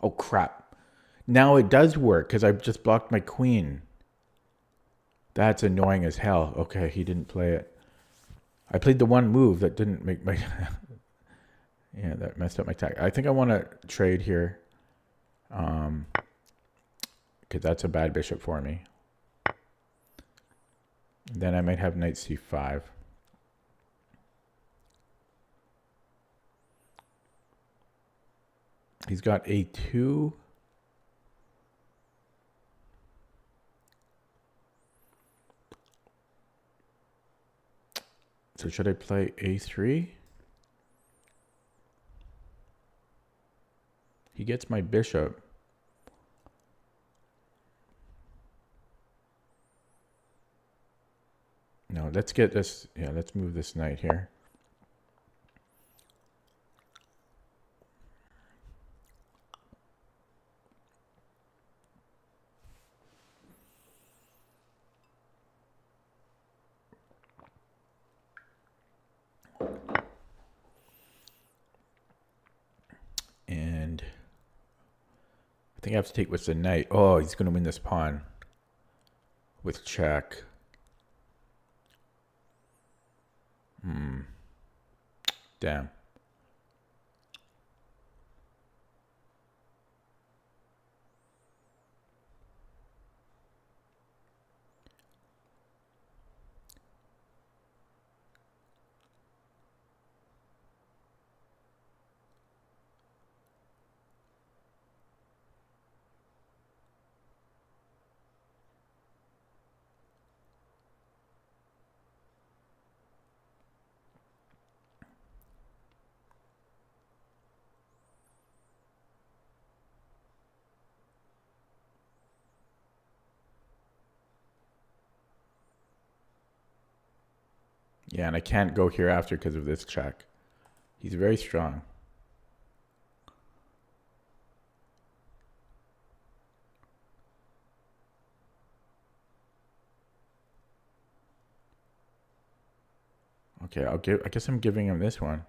Oh, crap. Now it does work because I've just blocked my queen. That's annoying as hell. Okay, he didn't play it. I played the one move that didn't make my... yeah, that messed up my tactic. I think I want to trade here. Because that's a bad bishop for me. Then I might have knight c5. He's got a2. So should I play a3? He gets my bishop. No, let's get this. Yeah, let's move this knight here. And I think I have to take with the knight. Oh, he's going to win this pawn with check. Damn. Yeah, and I can't go here after because of this check. He's very strong. Okay, I guess I'm giving him this one.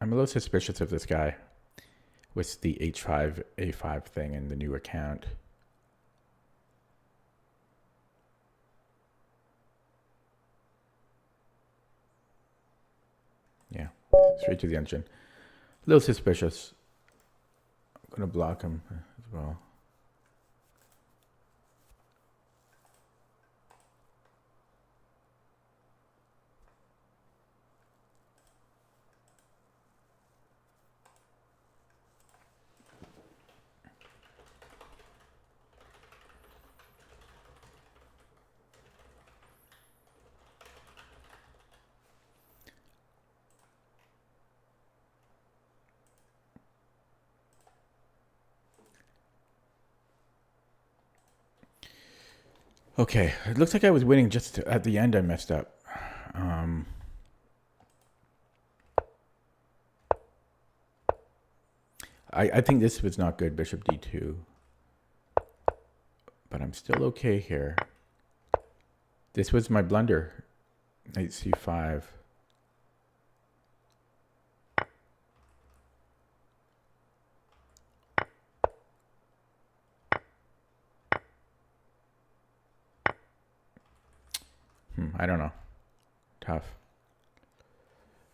I'm a little suspicious of this guy with the H5, A5 thing in the new account. Yeah, straight to the engine. A little suspicious. Gonna block him as well. Okay, it looks like I was winning just at the end. I messed up. I think this was not good, bishop d2. But I'm still okay here. This was my blunder. Knight c5. I don't know. Tough.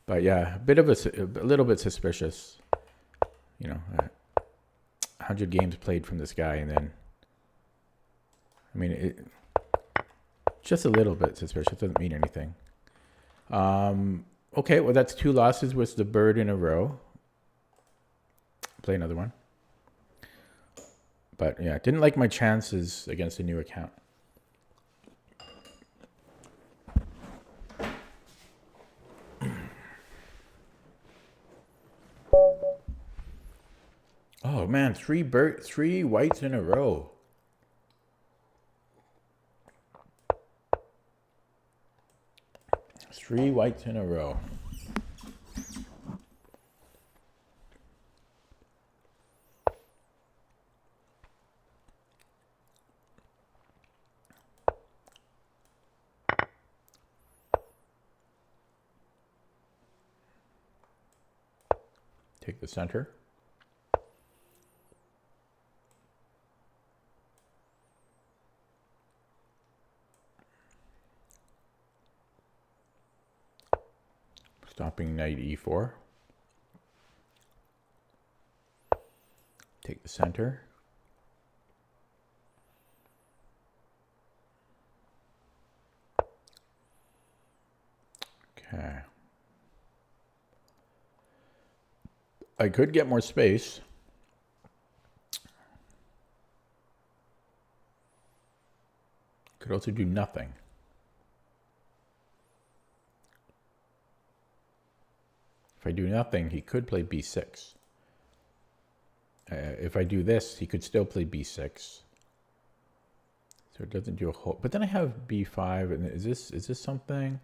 But yeah, a little bit suspicious. You know, 100 games played from this guy, and then, I mean, just a little bit suspicious. Doesn't mean anything. Okay, well, that's 2 losses with the bird in a row. Play another one. But yeah, didn't like my chances against a new account. Oh man, 3 whites in a row. Three whites in a row. Take the center. Stopping knight e4. Take the center. Okay. I could get more space. Could also do nothing. If I do nothing, he could play b6. If I do this, he could still play b6. So it doesn't do a whole... But then I have b5, and is this something?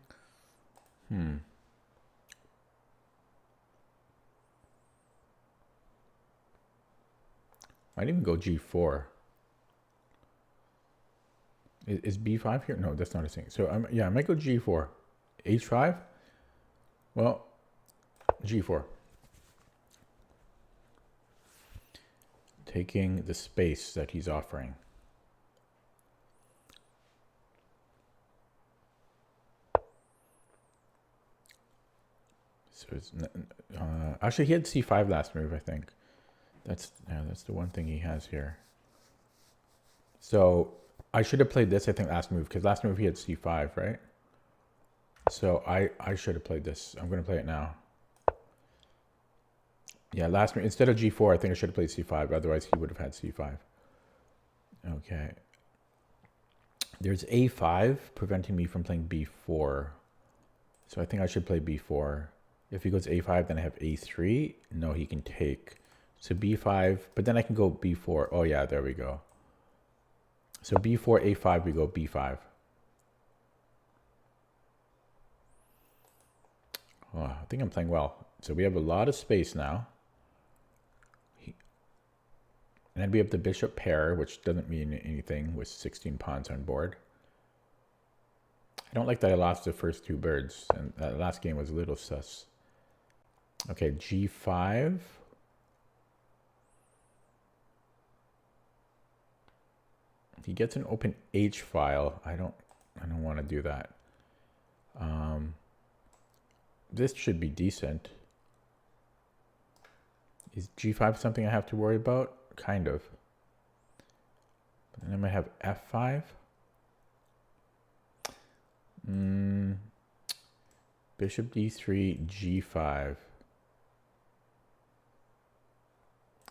Might even go g4. Is b5 here? No, that's not a thing. So yeah, I might go g4. h5? Well, g4. Taking the space that he's offering. So it's, actually, he had c5 last move, I think. That's the one thing he has here. So I should have played this, I think, last move, because last move he had c5, right? So I should have played this. I'm going to play it now. Yeah, last move, instead of g4, I think I should have played c5. Otherwise, he would have had c5. Okay. There's a5 preventing me from playing b4. So I think I should play b4. If he goes a5, then I have a3. No, he can take. So b5, but then I can go b4. Oh yeah, there we go. So b4, a5, we go b5. Oh, I think I'm playing well. So we have a lot of space now. And then we have the bishop pair, which doesn't mean anything with 16 pawns on board. I don't like that I lost the first 2 birds, and that last game was a little sus. Okay, g5. If he gets an open H file, I don't want to do that. This should be decent. Is g5 something I have to worry about? Kind of. But then I might have f5. Bishop d3, g5.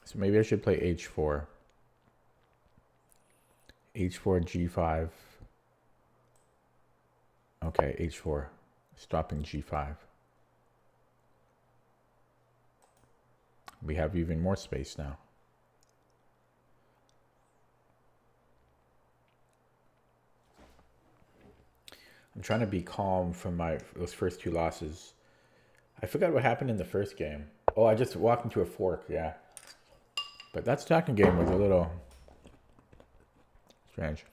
So maybe I should play h4. h4, g5. Okay, h4. Stopping g5. We have even more space now. I'm trying to be calm from those first two losses. I forgot what happened in the first game. Oh, I just walked into a fork, yeah. But that second game was a little strange.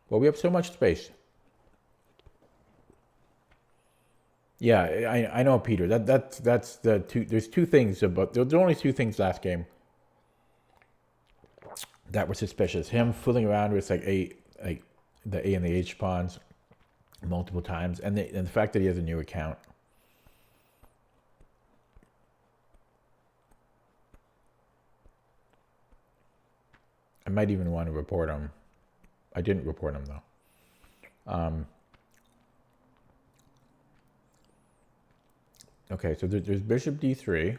Well, we have so much space. Yeah, I know, Peter. That's the two. There's two things about. There's only two things last game that were suspicious. Him fooling around with like the A and the H pawns multiple times, and the fact that he has a new account. I might even want to report him. I didn't report him though. Okay, so there's bishop d3,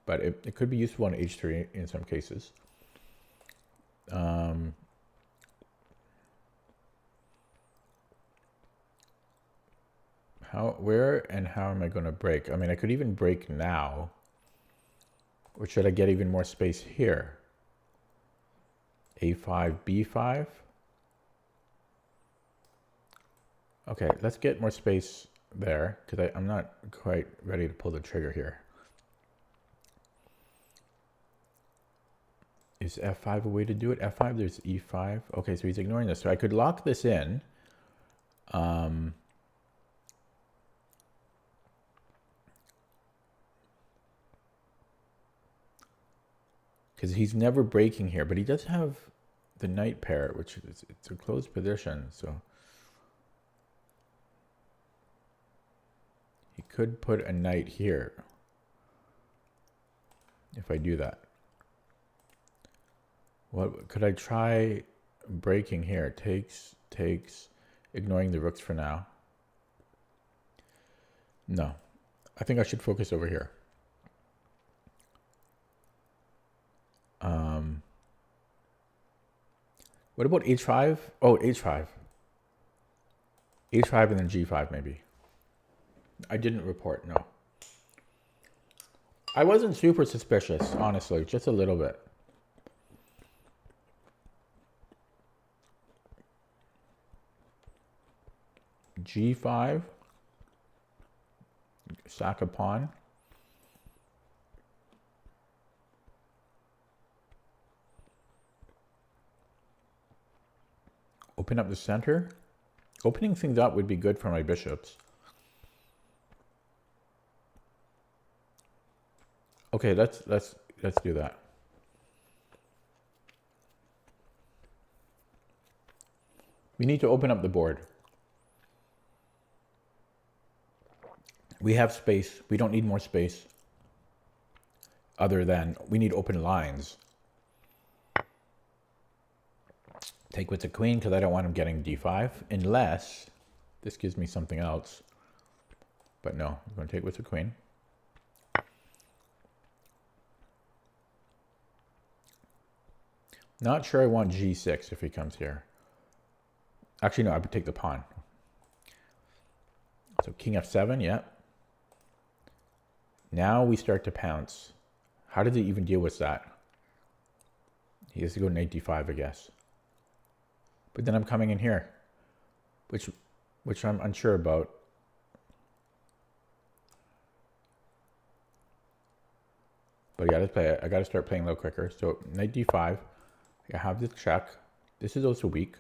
but it could be useful on h3 in some cases. Where and how am I going to break? I mean, I could even break now. Or should I get even more space here? a5, b5. Okay, let's get more space there, because I'm not quite ready to pull the trigger here. Is f5 a way to do it? f5, there's e5. Okay, so he's ignoring this. So I could lock this in. Because he's never breaking here, but he does have the knight pair, which it's a closed position, so he could put a knight here if I do that. What could I try breaking here? Takes, ignoring the rooks for now. No, I think I should focus over here. What about h5? Oh, h5. h5 and then g5 maybe. I didn't report, no. I wasn't super suspicious, honestly, just a little bit. g5. Sack a pawn. Open up the center. Opening things up would be good for my bishops. Okay, let's do that. We need to open up the board. We have space. We don't need more space. Other than we need open lines. Take with the queen because I don't want him getting d5 unless this gives me something else. But no, I'm going to take with the queen. Not sure I want g6 if he comes here. Actually, no, I would take the pawn. So king f7, yeah. Now we start to pounce. How did he even deal with that? He has to go knight d5, I guess. But then I'm coming in here, which I'm unsure about. But yeah, let's play it. I got to start playing a little quicker. So knight d5. I have this check. This is also weak.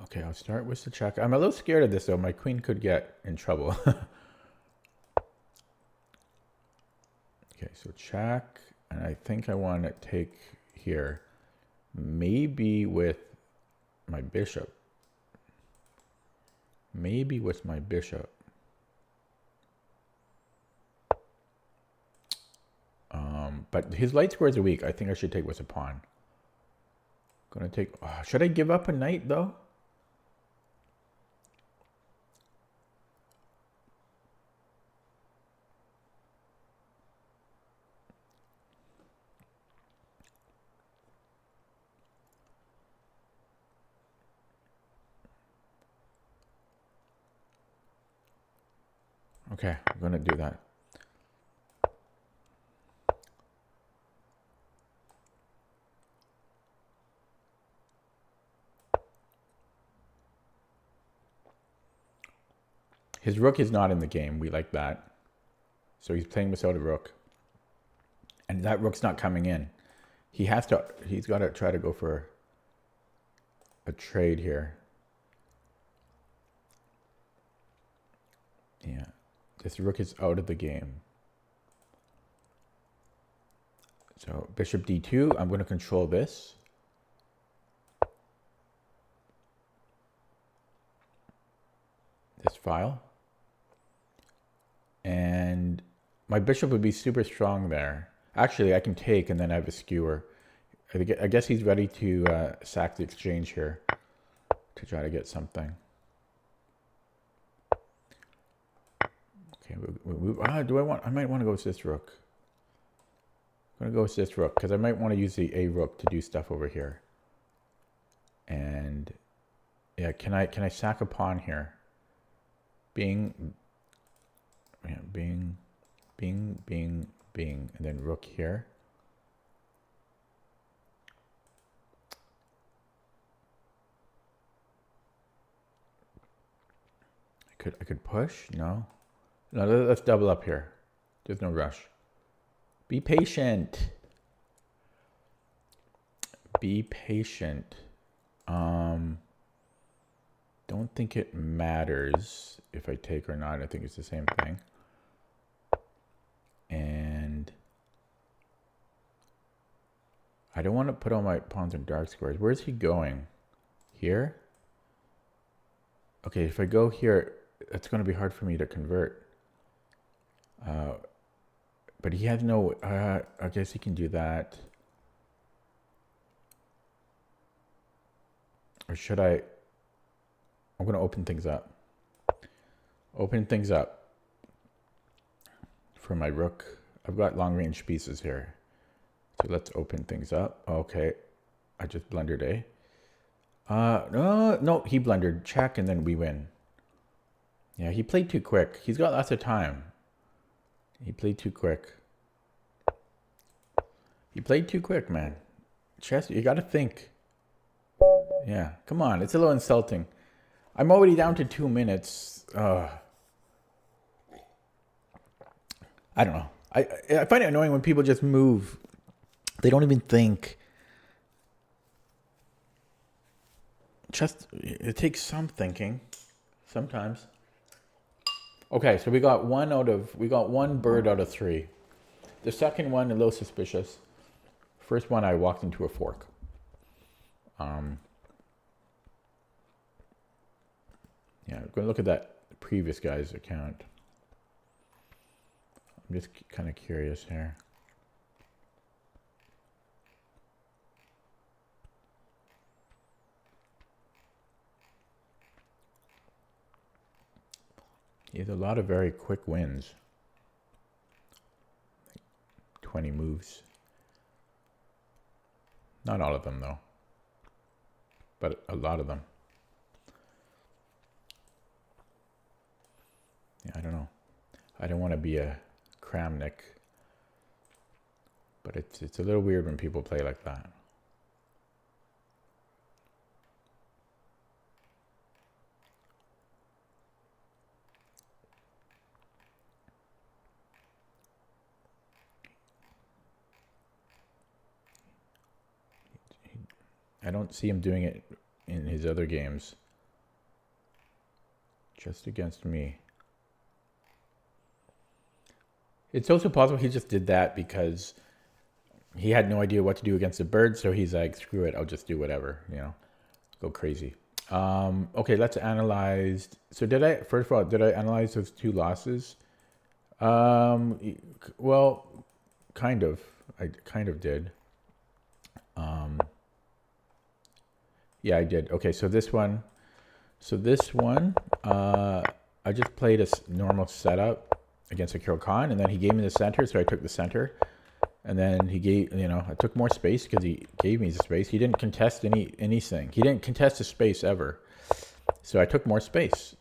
Okay, I'll start with the check. I'm a little scared of this though. My queen could get in trouble. Okay, so check, and I think I want to take here, maybe with my bishop. Maybe with my bishop. But his light squares are weak. I think I should take with a pawn. Gonna take. Oh, should I give up a knight though? Okay, I'm gonna do that. His rook is not in the game. We like that. So he's playing without a rook. And that rook's not coming in. He's got to try to go for a trade here. Yeah. This rook is out of the game. So bishop d2, I'm going to control this. This file. And my bishop would be super strong there. Actually, I can take and then I have a skewer. I guess he's ready to sack the exchange here to try to get something. Okay, I might want to go with this rook. I'm going to go with this rook because I might want to use the a rook to do stuff over here. And yeah, can I sack a pawn here? Bing, bing, bing, bing, bing, and then rook here. I could push. No, let's double up here. There's no rush. Be patient. Be patient. Don't think it matters if I take or not. I think it's the same thing. And I don't want to put all my pawns in dark squares. Where's he going? Here? Okay, if I go here, it's going to be hard for me to convert. But he has no... I guess he can do that. Or should I... I'm going to open things up. Open things up for my rook. I've got long range pieces here. So let's open things up. Okay. I just blundered, eh? No, he blundered. Check and then we win. Yeah, he played too quick. He's got lots of time. He played too quick. He played too quick, man. Chess, you got to think. Yeah, come on. It's a little insulting. I'm already down to 2 minutes. I don't know. I find it annoying when people just move. They don't even think. Just, it takes some thinking. Sometimes. Okay, so we got one bird out of 3. The second one, a little suspicious. First one, I walked into a fork. Yeah, I'm going to look at that previous guy's account. I'm just kind of curious here. He has a lot of very quick wins. 20 moves. Not all of them, though. But a lot of them. Yeah, I don't know. I don't want to be a Kramnik. But it's a little weird when people play like that. I don't see him doing it in his other games. Just against me. It's also possible he just did that because he had no idea what to do against the bird, so he's like, screw it, I'll just do whatever, you know. go crazy. Okay, let's analyze. So first of all, did I analyze those two losses? Well, kind of. I kind of did. Yeah, I did. Okay, so this one, I just played a normal setup against a Khan, and then he gave me the center, so I took the center. And then he gave, I took more space because he gave me the space. He didn't contest anything. He didn't contest a space ever. So I took more space.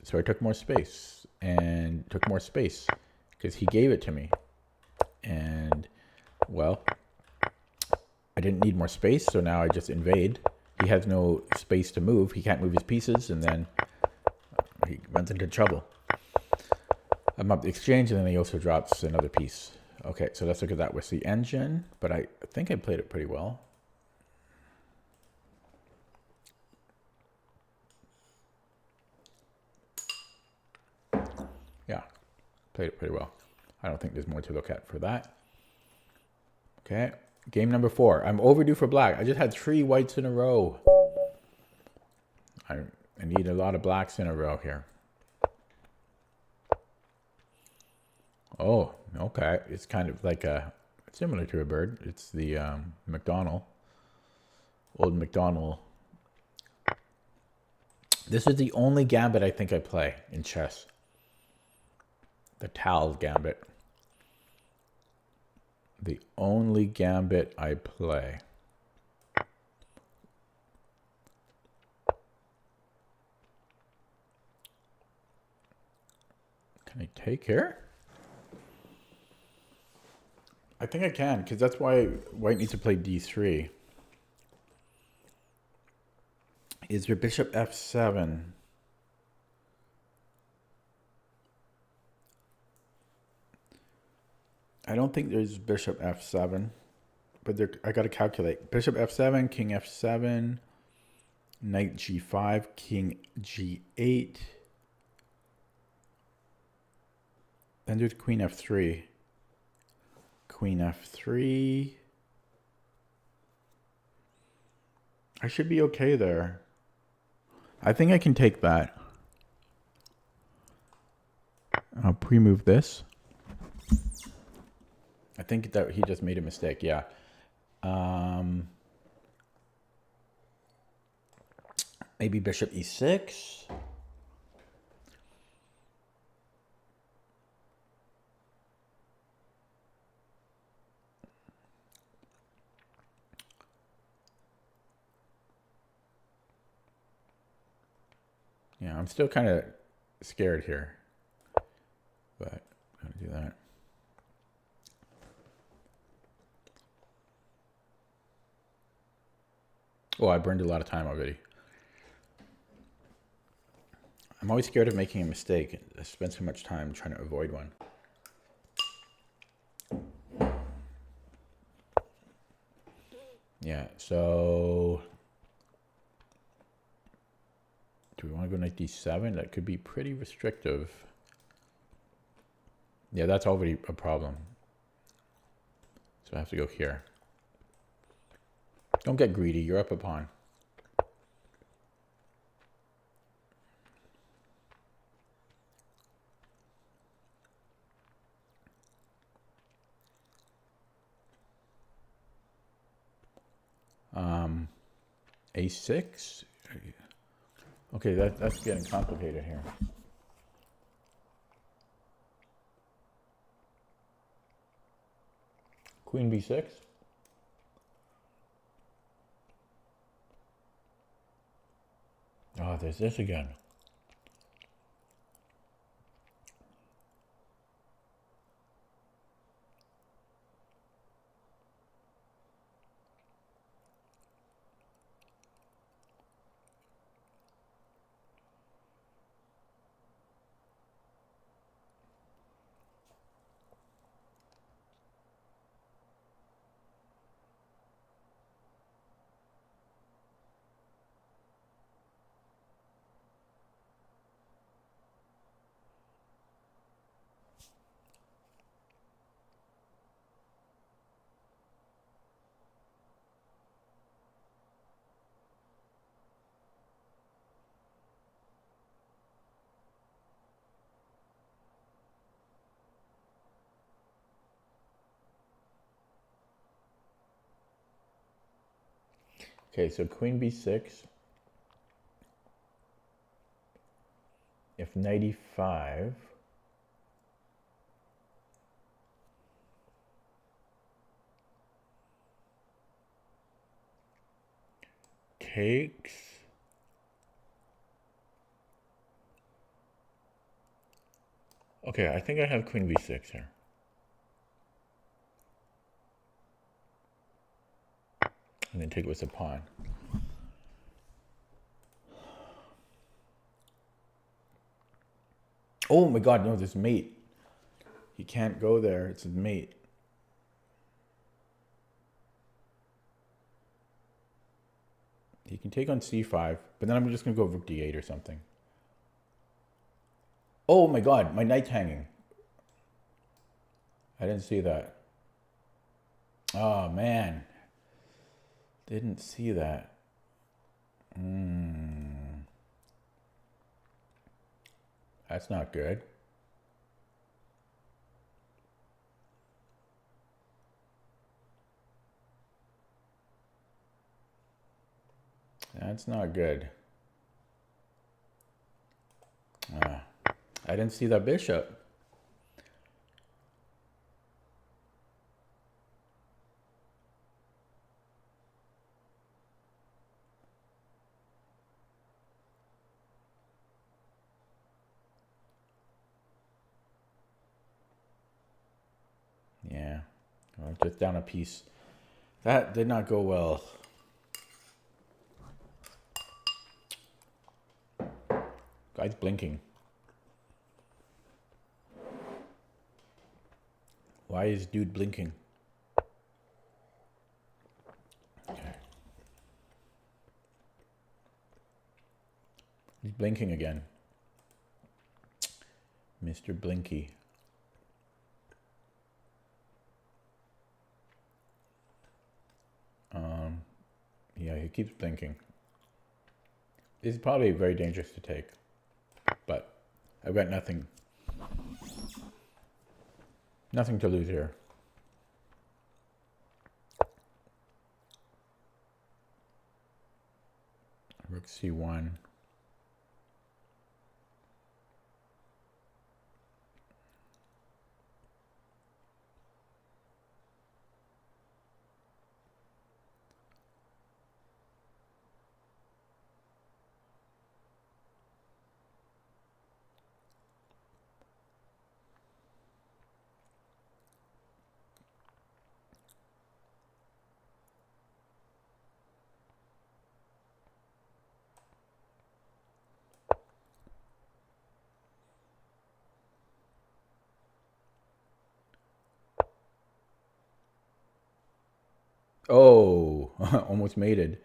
And took more space because he gave it to me. And, well, I didn't need more space, so now I just invade. He has no space to move. He can't move his pieces, and then he runs into trouble. I'm up the exchange, and then he also drops another piece. Okay, so let's look at that with the engine, but I think I played it pretty well. Yeah, played it pretty well. I don't think there's more to look at for that. Okay, game number 4. I'm overdue for black. I just had 3 whites in a row. I need a lot of blacks in a row here. Oh, okay. It's kind of like similar to a bird. It's the McDonald. Old McDonald. This is the only gambit I think I play in chess. The Tal gambit. The only gambit I play. Can I take here? I think I can, because that's why white needs to play d3. Is your bishop f7? I don't think there's bishop f7, but I got to calculate. Bishop f7, king f7, knight g5, king g8. Then there's queen f3. Queen f3. I should be okay there. I think I can take that. I'll pre-move this. I think that he just made a mistake, yeah. Maybe bishop e6. Yeah, I'm still kind of scared here, but I'm gonna do that. Oh, I burned a lot of time already. I'm always scared of making a mistake. I spend so much time trying to avoid one. Yeah, so do we want to go knight d7? That could be pretty restrictive. Yeah, that's already a problem. So I have to go here. Don't get greedy, you're up a pawn. A6. Okay, that's getting complicated here. Queen b6. Oh, there's this again. Okay, so queen b6. If knight e5. Takes. Okay, I think I have queen b6 here. And then take it with a pawn. Oh my god, no, this mate. He can't go there, it's a mate. He can take on c5, but then I'm just gonna go rook d8 or something. Oh my god, my knight's hanging. I didn't see that. Oh man. Didn't see that. That's not good. That's not good. I didn't see that bishop. Yeah, well, just down a piece. That did not go well. Guy's blinking. Why is dude blinking? Okay. He's blinking again. Mr. Blinky. Yeah, he keeps blinking. This is probably very dangerous to take, but I've got nothing to lose here. Rook c1. Oh, almost mated.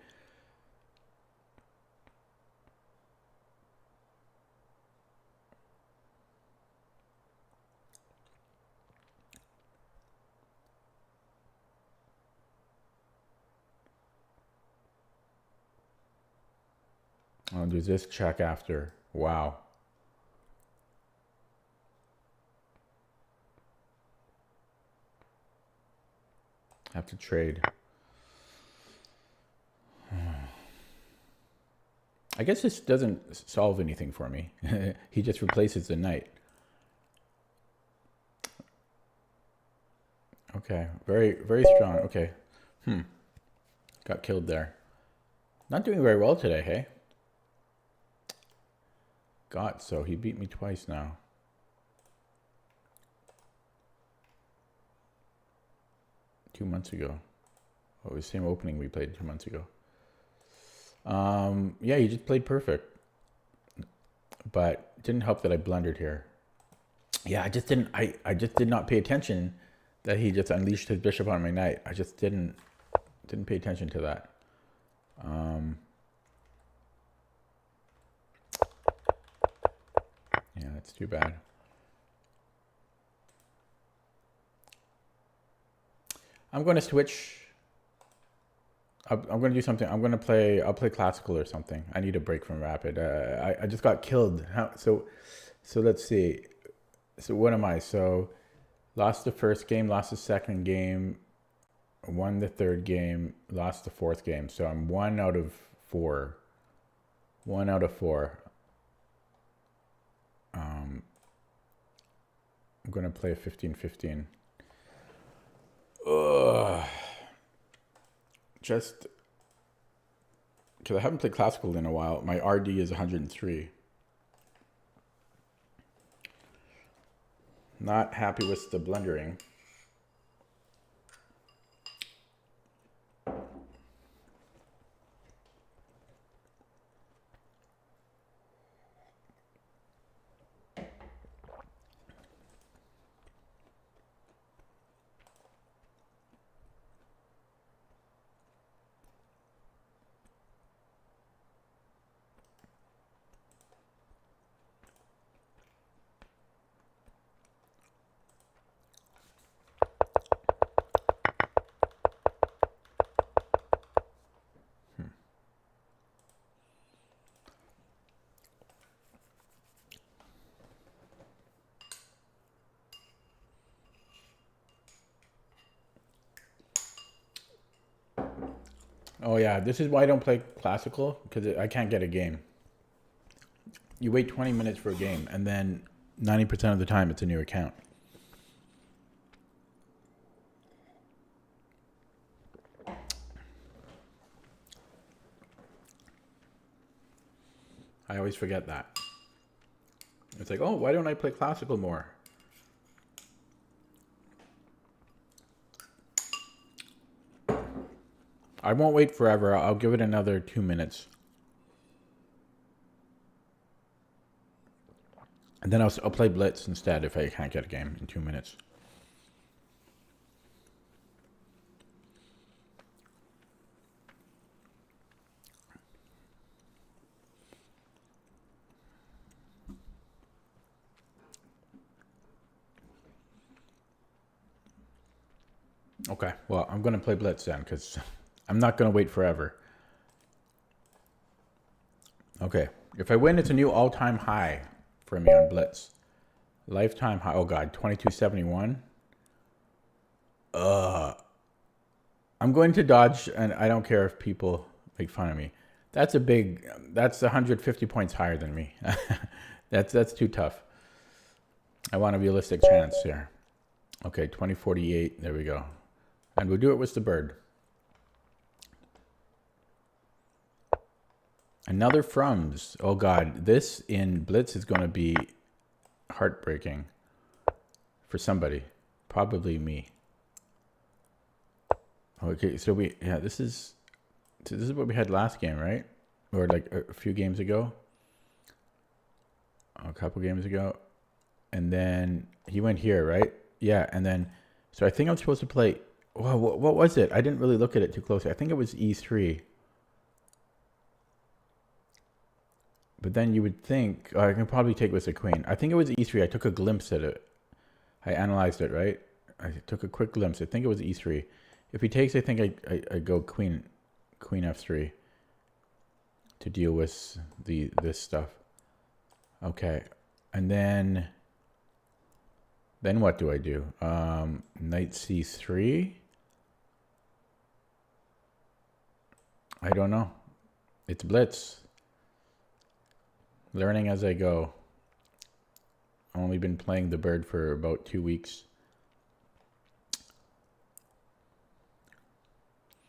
I'll do this check after. Wow. Have to trade. I guess this doesn't solve anything for me. He just replaces the knight. Okay, very, very strong. Okay. Got killed there. Not doing very well today, hey? So he beat me twice now. Two months ago. Oh, it was the same opening we played 2 months ago. Yeah, he just played perfect. But it didn't help that I blundered here. Yeah, I just did not pay attention that he just unleashed his bishop on my knight. I just didn't pay attention to that. Yeah, that's too bad. I'm going to switch. I'm going to do something. I'll play classical or something. I need a break from rapid. I just got killed. So let's see. So what am I? So lost the first game, lost the second game. Won the third game, lost the fourth game. So I'm 1 out of 4. 1 out of 4. I'm going to play a 15-15. Just because I haven't played Classical in a while. My RD is 103. Not happy with the blundering. Oh yeah, this is why I don't play Classical, because I can't get a game. You wait 20 minutes for a game, and then 90% of the time it's a new account. I always forget that. It's like, oh, why don't I play Classical more? I won't wait forever. I'll give it another 2 minutes. And then I'll play Blitz instead if I can't get a game in 2 minutes. Okay, well, I'm going to play Blitz then because I'm not going to wait forever. Okay, if I win, it's a new all-time high for me on Blitz. Lifetime high. Oh, God, 2271. I'm going to dodge, and I don't care if people make fun of me. That's 150 points higher than me. That's too tough. I want a realistic chance here. Okay, 2048. There we go. And we'll do it with the bird. Another Frums. Oh God, this in Blitz is going to be heartbreaking for somebody. Probably me. Okay, so this is what we had last game, right? Or like a few games ago. A couple games ago. And then he went here, right? Yeah, and then so I think I'm supposed to play. Well, what was it? I didn't really look at it too closely. I think it was E3. But then you would think, I can probably take with a queen. I think it was E3. I took a glimpse at it. I analyzed it, right? I took a quick glimpse. I think it was E3. If he takes, I think I go queen F3 to deal with this stuff. Okay, and then what do I do? Knight C3. I don't know. It's Blitz. Learning as I go. Only been playing the bird for about 2 weeks.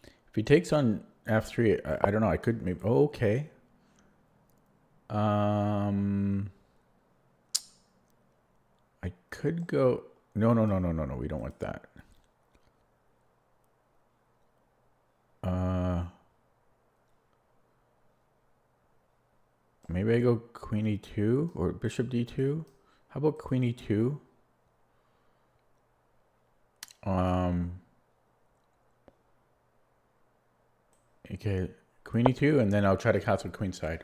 If he takes on F3, I don't know. I could maybe. Oh, okay. I could go. No. We don't want that. Maybe I go queen e2 or bishop d2. How about queen e2? Okay, queen e2, and then I'll try to castle queenside.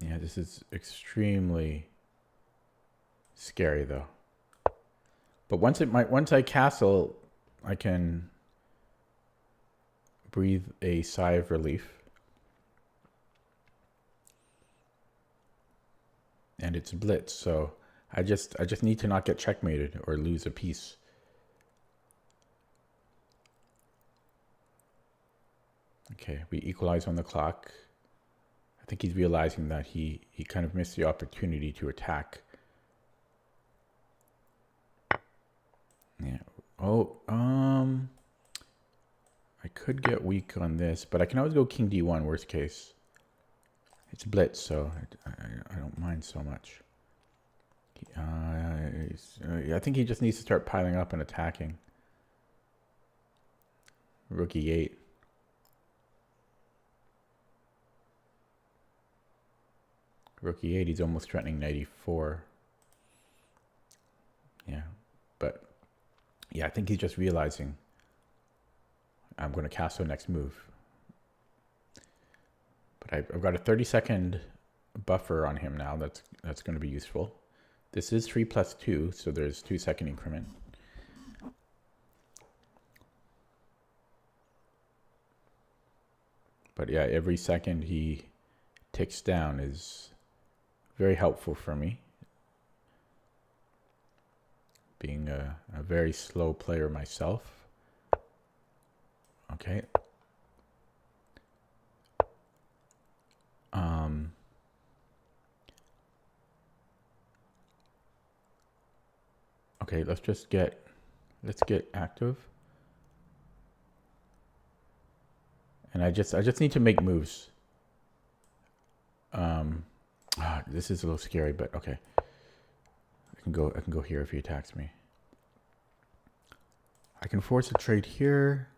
Yeah, this is extremely scary though. But once I castle, I can breathe a sigh of relief. and it's blitz. So I just need to not get checkmated or lose a piece. Okay, we equalize on the clock. I think he's realizing that he kind of missed the opportunity to attack. Yeah. Oh, I could get weak on this, but I can always go king d1, worst case. It's blitz, so I don't mind so much. I think he just needs to start piling up and attacking. Rook e8. Rook e8, he's almost threatening knight e4. Yeah, but yeah, I think he's just realizing I'm going to castle next move. But I've got a 30-second buffer on him now. That's going to be useful. This is 3 plus 2, so there's 2-second increment. But yeah, every second he ticks down is very helpful for me. Being a very slow player myself. Okay. Okay, let's get active. And I just need to make moves. This is a little scary, but okay. I can go here if he attacks me. I can force a trade here.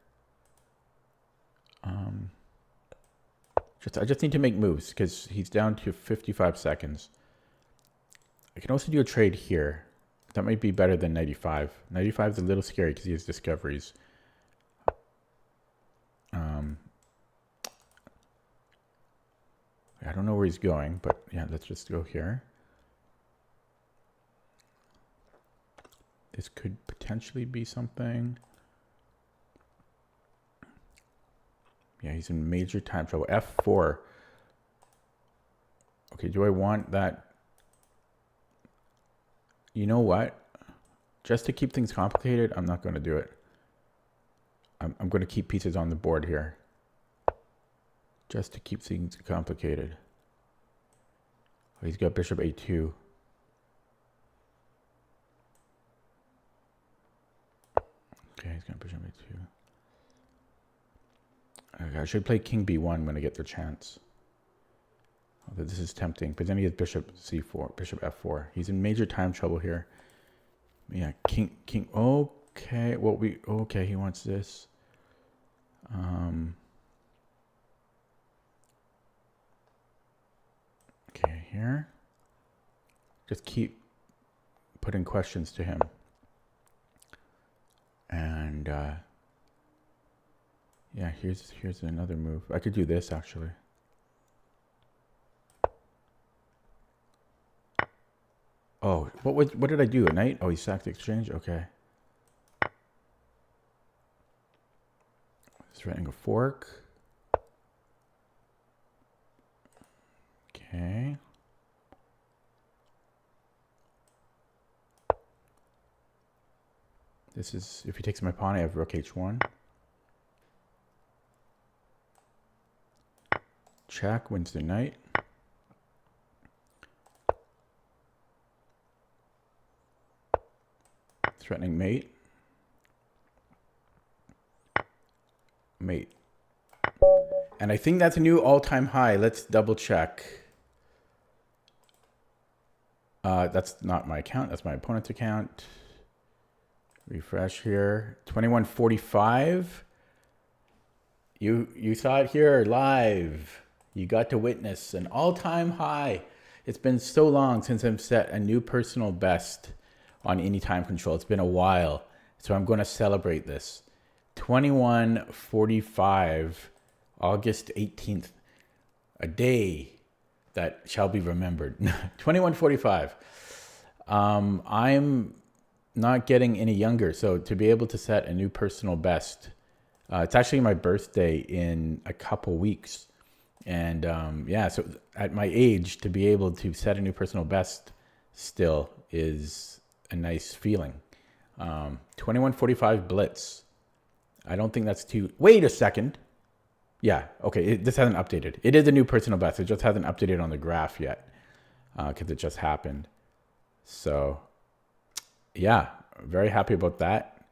I just need to make moves because he's down to 55 seconds. I can also do a trade here. That might be better than 95. 95 is a little scary because he has discoveries. I don't know where he's going, but yeah, let's just go here. This could potentially be something. Yeah, he's in major time trouble. F4. Okay, do I want that? You know what? Just to keep things complicated, I'm not going to do it. I'm going to keep pieces on the board here. Just to keep things complicated. Oh, he's got bishop a2. Okay, he's got bishop a2. Okay, I should play king b1 when I get the chance. Although this is tempting, but then he has bishop c4, bishop f4. He's in major time trouble here. Yeah, king. Okay, okay, he wants this. Okay, here. Just keep putting questions to him. And yeah, here's another move. I could do this actually. Oh, what did I do? A knight? Oh, he sacked the exchange? Okay. Threatening a fork. Okay. This is, if he takes my pawn, I have rook h1. Check, wins the knight. Threatening mate. Mate. And I think that's a new all-time high. Let's double check. That's not my account. That's my opponent's account. Refresh here. 2145. You saw it here live. You got to witness an all-time high. It's been so long since I've set a new personal best on any time control. It's been a while. So I'm going to celebrate this. 2145, August 18th. A day that shall be remembered. 2145. I'm not getting any younger. So to be able to set a new personal best, it's actually my birthday in a couple weeks. And yeah, so at my age, to be able to set a new personal best still is a nice feeling. 21:45 blitz. I don't think that's too. Wait a second. Yeah, okay. This hasn't updated. It is a new personal best. It just hasn't updated on the graph yet because it just happened. So yeah, very happy about that.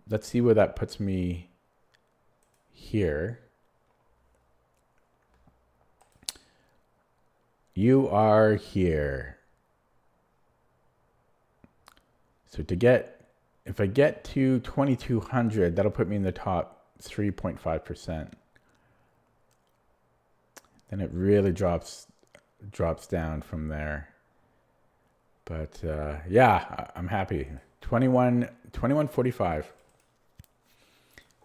Let's see where that puts me here. You are here. So if I get to 2,200, that'll put me in the top 3.5%. Then it really drops down from there. But yeah, I'm happy. 21:45.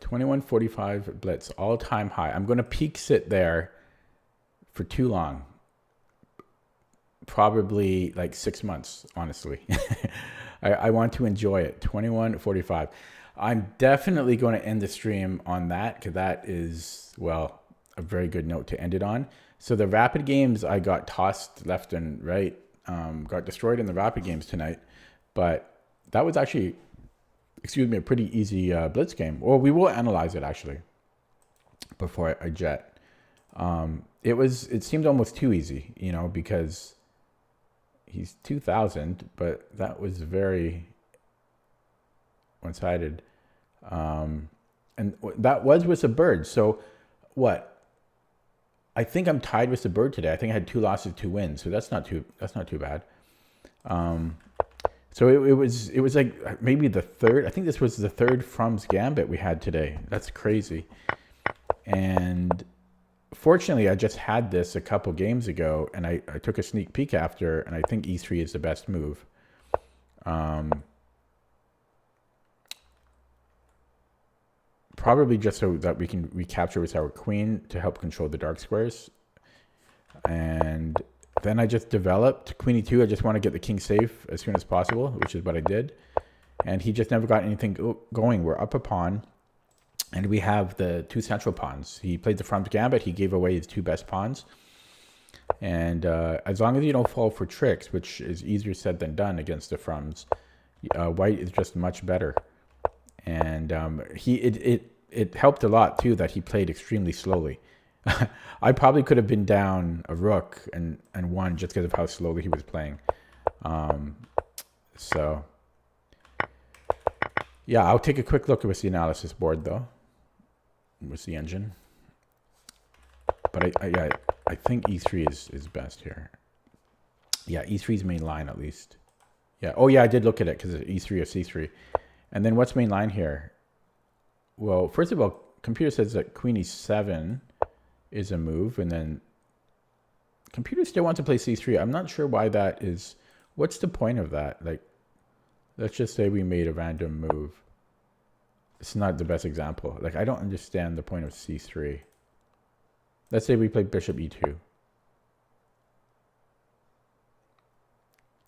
21:45 blitz, all-time high. I'm going to peak sit there for too long. Probably like 6 months, honestly. I want to enjoy it. 21:45. I'm definitely going to end the stream on that because that is, well, a very good note to end it on. So the rapid games, I got tossed left and right, got destroyed in the rapid games tonight. But that was actually, a pretty easy blitz game. Well, we will analyze it actually before I jet. It seemed almost too easy, because he's 2,000, but that was very one-sided. And that was with the bird. So what? I think I'm tied with the bird today. I think I had 2 losses, 2 wins. So that's not too bad. So it was like maybe the third. I think this was the third Frum's Gambit we had today. That's crazy. And fortunately, I just had this a couple games ago, and I took a sneak peek after, and I think E3 is the best move. Probably just so that we can recapture with our queen to help control the dark squares. And then I just developed Queen E2. I just want to get the king safe as soon as possible, which is what I did. And he just never got anything going. We're up a pawn. And we have the 2 central pawns. He played the Frum's Gambit. He gave away his 2 best pawns. And as long as you don't fall for tricks, which is easier said than done against the Frums, white is just much better. And it helped a lot, too, that he played extremely slowly. I probably could have been down a rook and won just because of how slowly he was playing. So, yeah, I'll take a quick look at the analysis board, though. With the engine. But I think E3 is best here. Yeah, E3's main line at least. Yeah. Oh yeah, I did look at it because it's E3 or C3. And then what's main line here? Well, first of all, computer says that Queen E7 is a move, and then computer still wants to play C3. I'm not sure why that is. What's the point of that? Like, let's just say we made a random move. It's not the best example. Like, I don't understand the point of C3. Let's say we play Bishop E2.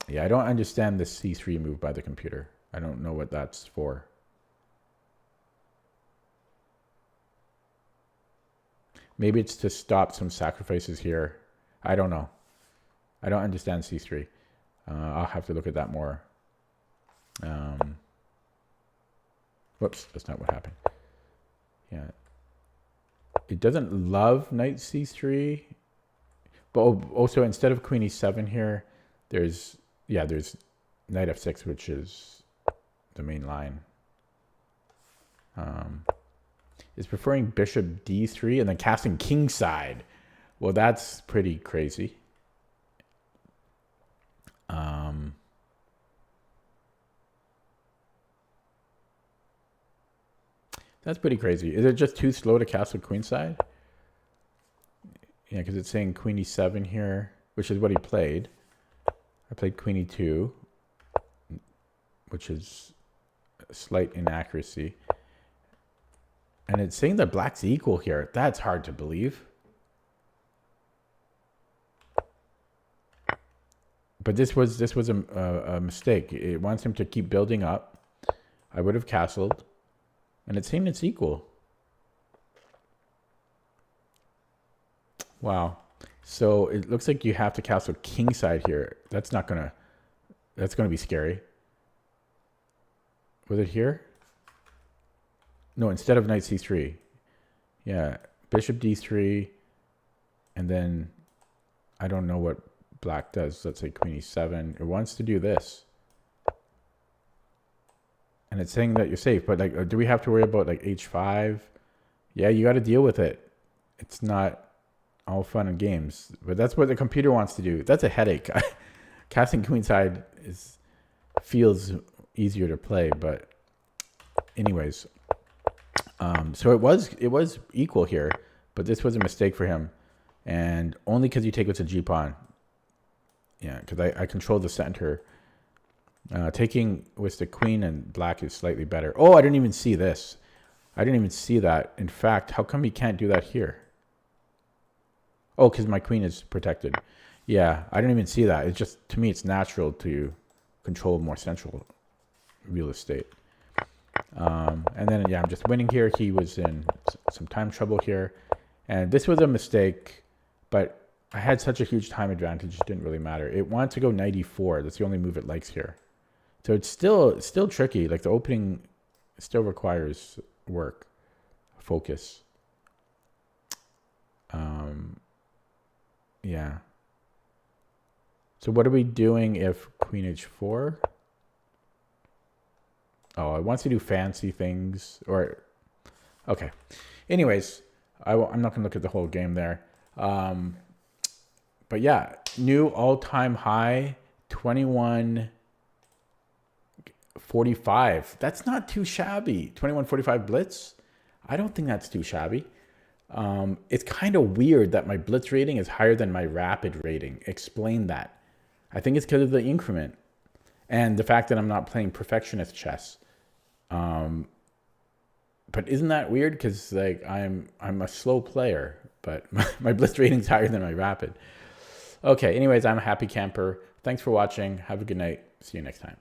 Yeah, I don't understand the C3 move by the computer. I don't know what that's for. Maybe it's to stop some sacrifices here. I don't know. I don't understand C3. I'll have to look at that more. Whoops, that's not what happened. Yeah. It doesn't love knight c3. But also, instead of queen e7 here, there's knight f6, which is the main line. Is preferring bishop d3 and then casting kingside. Well, that's pretty crazy. That's pretty crazy. Is it just too slow to castle queenside? Yeah, because it's saying queen e7 here, which is what he played. I played queen e2, which is a slight inaccuracy. And it's saying that black's equal here. That's hard to believe. But this was a mistake. It wants him to keep building up. I would have castled. And it's saying it's equal. Wow. So it looks like you have to castle kingside here. That's gonna be scary. Was it here? No, instead of knight c3. Yeah, bishop d3, and then I don't know what black does. Let's say queen e7. It wants to do this. And it's saying that you're safe, but like, do we have to worry about like h5? Yeah, you got to deal with it. It's not all fun and games, but that's what the computer wants to do. That's a headache. Casting queenside feels easier to play, but anyways, so it was equal here, but this was a mistake for him, and only because you take with a g pawn. Yeah, because I control the center. Taking with the queen and black is slightly better. Oh, I didn't even see this. I didn't even see that. In fact, how come he can't do that here? Oh, because my queen is protected. Yeah, I didn't even see that. It's just, to me, it's natural to control more central real estate. And then, yeah, I'm just winning here. He was in some time trouble here. And this was a mistake, but I had such a huge time advantage, it didn't really matter. It wanted to go knight e4. That's the only move it likes here. So it's still tricky. Like the opening still requires work, focus. Yeah. So what are we doing if queen h4? Oh, it wants to do fancy things, or okay. Anyways, I'm not gonna look at the whole game there. But yeah, new all-time high, 21:45. That's not too shabby. 21:45 blitz. I don't think that's too shabby. It's kind of weird that my blitz rating is higher than my rapid rating. Explain that. I think it's because of the increment and the fact that I'm not playing perfectionist chess. But isn't that weird? Because like I'm a slow player, but my blitz rating's higher than my rapid. Okay, anyways, I'm a happy camper. Thanks for watching. Have a good night. See you next time.